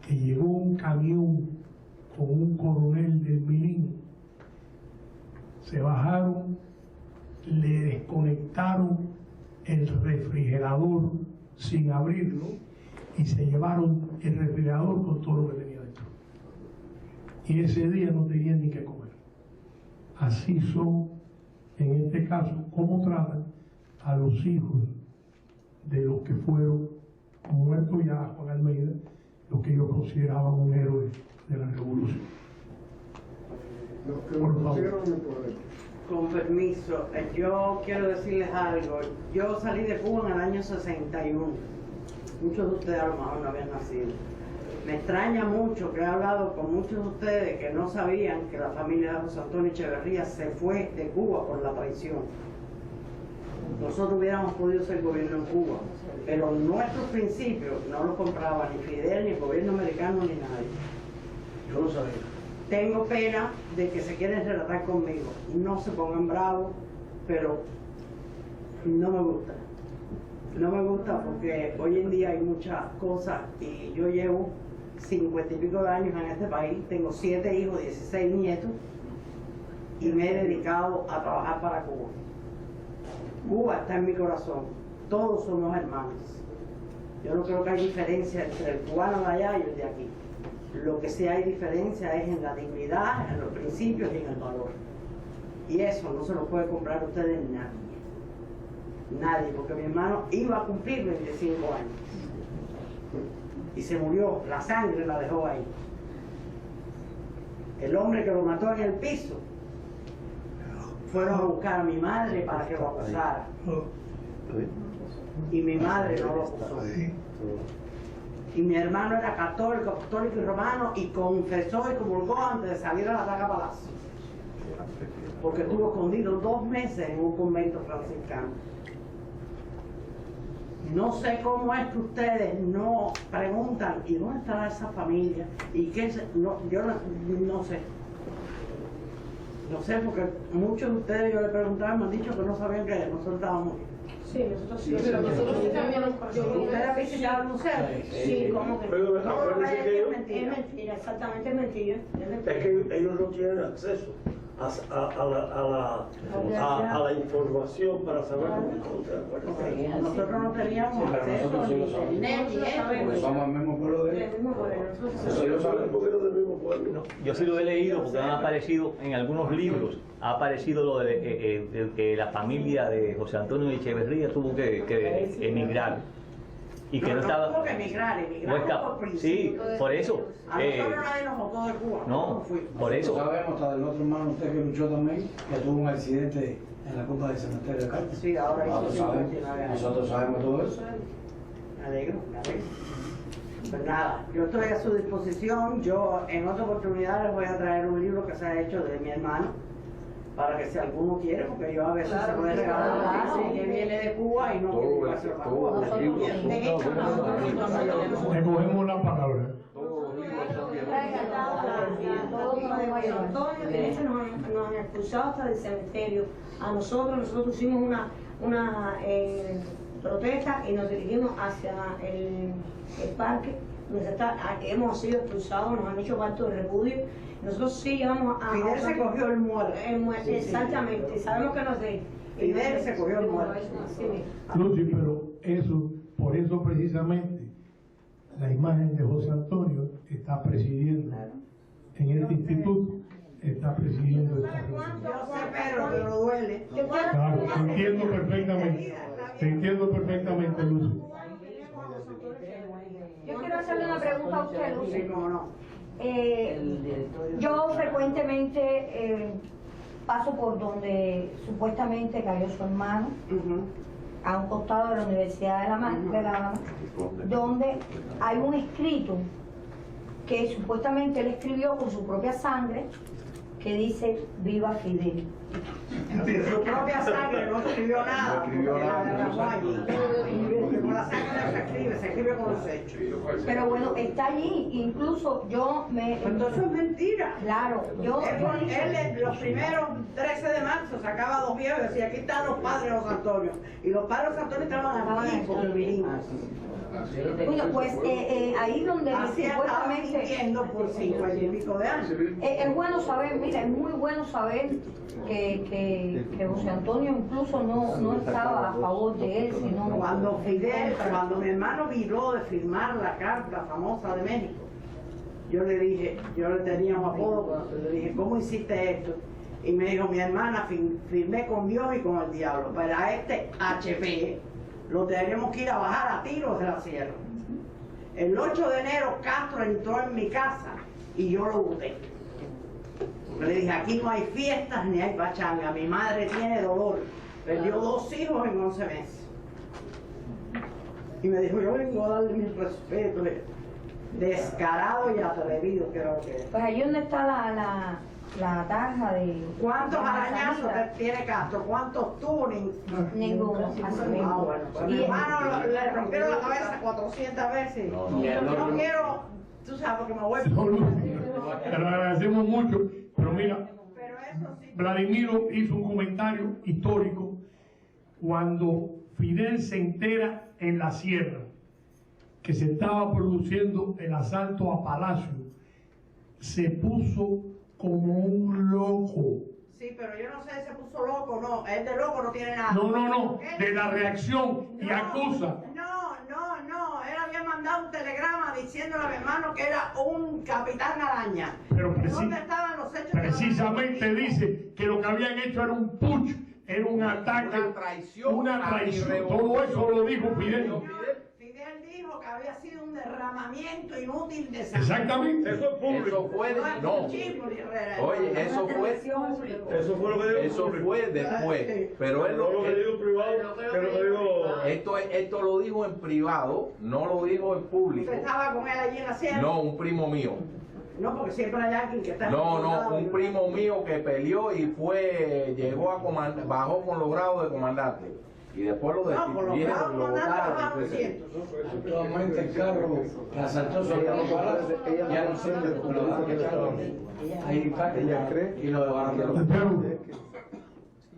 que llegó un camión con un coronel del Milín, se bajaron, le desconectaron el refrigerador sin abrirlo y se llevaron el refrigerador con todo lo que tenía dentro. Y ese día no tenían ni qué comer. Así son, en este caso, cómo tratan a los hijos de los que fueron muertos ya, Juan Almeida, lo que ellos consideraban un héroe de la revolución. Por favor. Con permiso, yo quiero decirles algo. Yo salí de Cuba en el año 61. Muchos de ustedes a lo mejor no habían nacido. Me extraña mucho que he hablado con muchos de ustedes que no sabían que la familia de José Antonio Echeverría se fue de Cuba por la traición. Nosotros hubiéramos podido ser gobierno en Cuba, pero nuestros principios no los compraba ni Fidel, ni el gobierno americano, ni nadie. Yo lo sabía. Tengo pena de que se quieren relatar conmigo. No se pongan bravos, pero no me gusta. No me gusta porque hoy en día hay muchas cosas y yo llevo 50 y pico de años en este país, tengo 7 hijos, 16 nietos y me he dedicado a trabajar para Cuba. Cuba está en mi corazón, todos somos hermanos. Yo no creo que hay diferencia entre el cubano de allá y el de aquí. Lo que sí hay diferencia es en la dignidad, en los principios y en el valor. Y eso no se lo puede comprar a ustedes nadie. Nadie, porque mi hermano iba a cumplir 25 años. Y se murió, la sangre la dejó ahí. El hombre que lo mató en el piso, fueron a buscar a mi madre para que lo acusara. Y mi madre no lo acusó. Y mi hermano era católico, apostólico y romano y confesó y comulgó antes de salir a la Plaza Palacio. Porque estuvo escondido 2 meses en un convento franciscano. No sé cómo es que ustedes no preguntan, ¿y dónde estará esa familia? ¿Y qué? Yo no sé. No sé, porque muchos de ustedes yo les preguntaba, me han dicho que no sabían que nosotros estábamos. Sí, nosotros sí. Pero nosotros sí también nos conocemos. ¿Ustedes han visitado el museo? Sí, ¿cómo que Pero acuérdense que ellos, es mentira, exactamente es mentira. es que ellos no tienen acceso a la información para saber lo que ustedes. Nosotros no teníamos acceso ni internet ni eso. Somos el mismo pueblo de El mismo pueblo, nosotros sí. Ellos saben porque eres del mismo pueblo. Yo sí lo he leído porque han aparecido en algunos libros, ha aparecido lo de que la familia de José Antonio Echeverría tuvo que emigrar. Y que no estaba. Tuvo que emigrar por principio. Sí, por eso. A nosotros nadie nos votó de Cuba. No, por eso. Sabemos hasta del otro hermano usted que luchó también, que tuvo un accidente en la Copa del Cementerio de Cartas. Sí, ahora Nosotros sabemos todo eso. Me alegro. Pues nada, yo estoy a su disposición. Yo en otra oportunidad les voy a traer un libro que se ha hecho de mi hermano, para que si alguno quiere, porque yo a veces se puede regalar que viene de Cuba y no quiere llevárselo para Cuba. Le cogemos la palabra. Antonio, de hecho nos han expulsado hasta del cementerio. A nosotros hicimos una protesta y nos dirigimos hacia el parque donde hemos sido expulsados, nos han hecho pacto de repudio. Nosotros sí llevamos a... Fidel se cogió el muerto. Exactamente, y sabemos que no sé. Fidel se cogió el muerto. Lucy, pero eso, por eso precisamente, la imagen de José Antonio está presidiendo en este instituto, está presidiendo esta reunión. Yo sé, pero que lo duele. Claro, te entiendo perfectamente, Lucy. Yo quiero hacerle una pregunta a usted, Lucy. Sí, cómo no. Yo frecuentemente paso por donde supuestamente cayó su hermano, a un costado de la Universidad de La Habana, donde hay un escrito que supuestamente él escribió con su propia sangre, que dice "Viva Fidel". Su propia sangre no escribió nada, porque la derramó allí. Con la sangre no se escribe con los hechos. Pero bueno, está allí, incluso yo me... Entonces es mentira. Claro, yo... Él los primeros 13 de marzo sacaba 2 viejos y decía, aquí están los padres de los Antonio. Y los padres de los Antonio estaban aquí porque vinimos. Bueno, pues ahí donde así supuestamente mintiendo por 50 y pico de años. Es bueno saber, mira, es muy bueno saber que José Antonio incluso no estaba a favor de él, sino cuando mi hermano viró de firmar la carta famosa de México, yo le dije, yo le tenía un apodo, le dije, ¿cómo hiciste esto? Y me dijo, mi hermana, firmé con Dios y con el diablo, pero a este HP lo tenemos que ir a bajar a tiros de la sierra. El 8 de enero Castro entró en mi casa y yo lo boté. Le dije, aquí no hay fiestas ni hay pachanga, mi madre tiene dolor, perdió 2 hijos en 11 meses. Y me dijo, yo vengo a darle mis respetos. Descarado y atrevido creo que es. Pues ahí donde está la tarja de... ¿Cuántos arañazos tiene Castro? ¿Cuántos tuvo? Ninguno. Bueno. Pues mi hermano le rompieron la cabeza 400 veces. No quiero, tú sabes, porque me voy. Te lo agradecemos mucho, pero mira, Vladimiro hizo un comentario histórico cuando Fidel se entera en la sierra que se estaba produciendo el asalto a Palacio, se puso como un loco. Sí, pero yo no sé si se puso loco, no, él de loco no tiene nada. No, de la reacción y acusa. No, él había mandado un telegrama diciéndole a mi hermano que era un capitán araña. Pero ¿dónde estaban los hechos? Precisamente dice que lo que habían hecho era un putsch, era un ataque, una traición. Todo eso lo dijo Fidel. Fidel dijo que había sido un derramamiento inútil de sangre. Exactamente. Eso es público. Eso fue, oye, eso fue lo que dijo. Eso fue después. Pero él no lo que dijo privado, que lo que dijo. Esto lo dijo en privado, no lo dijo en público. ¿Usted estaba con él allí en la sierra? No, un primo mío. No, porque siempre hay alguien que está... No, un primo mío que peleó y llegó a comandar, bajó con los grados de comandante. Y después lo destituyeron, lo votaron. Actualmente el carro que asaltó sobre los balazos, ya no sirve porque lo van a echar ahí impacto y lo dejaron.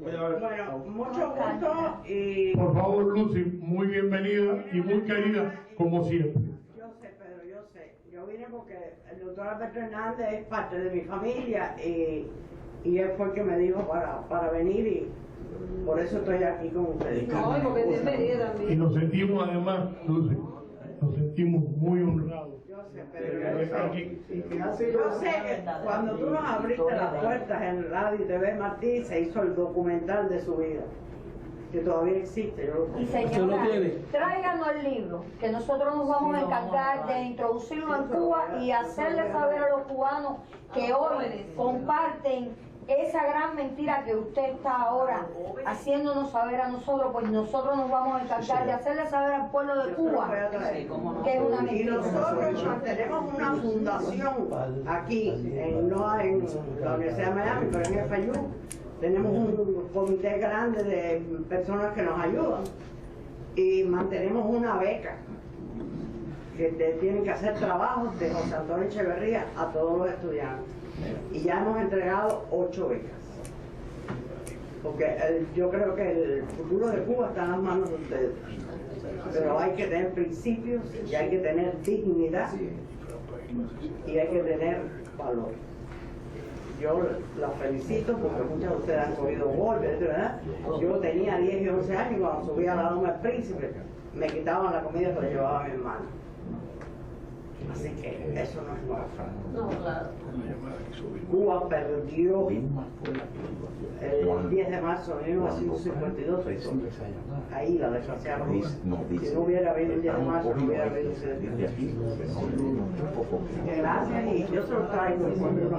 Bueno, mucho gusto y... Por favor, Lucy, muy bienvenida y muy querida, como siempre. Yo sé, Pedro, yo sé. Yo vine porque el doctor Alberto Hernández es parte de mi familia y él fue el que me dijo para venir y por eso estoy aquí con ustedes. Y nos sentimos además, Lucy, nos sentimos muy honrados. Yo sé, pero yo sé que cuando tú nos abriste las puertas en Radio y TV Martí, se hizo el documental de su vida, que todavía existe. Y señora, tráiganos el libro, que nosotros nos vamos a encargar de introducirlo en Cuba y hacerle saber a los cubanos que hoy comparten esa gran mentira que usted está ahora haciéndonos saber a nosotros, pues nosotros nos vamos a encargar de hacerle saber al pueblo de Cuba que es una mentira. Y nosotros mantenemos una fundación aquí, no en la Universidad de Miami, pero en el FAYU. Tenemos un comité grande de personas que nos ayudan y mantenemos una beca que tienen que hacer trabajos de José Antonio Echeverría a todos los estudiantes. Y ya hemos entregado 8 becas. Porque yo creo que el futuro de Cuba está en las manos de ustedes. Pero hay que tener principios y hay que tener dignidad y hay que tener valor. Yo las felicito porque muchas de ustedes han cogido golpes, ¿verdad? Yo tenía 10 y 11 años y cuando subía a la Loma del Príncipe me quitaban la comida que le llevaba a mi hermano. Así que eso no es nuevo. No, claro. Cuba perdió el 10 de marzo de 1952. Ahí la desgraciaron. Si no hubiera habido el 10 de marzo, no hubiera habido ese día. Gracias y yo se lo traigo cuando no.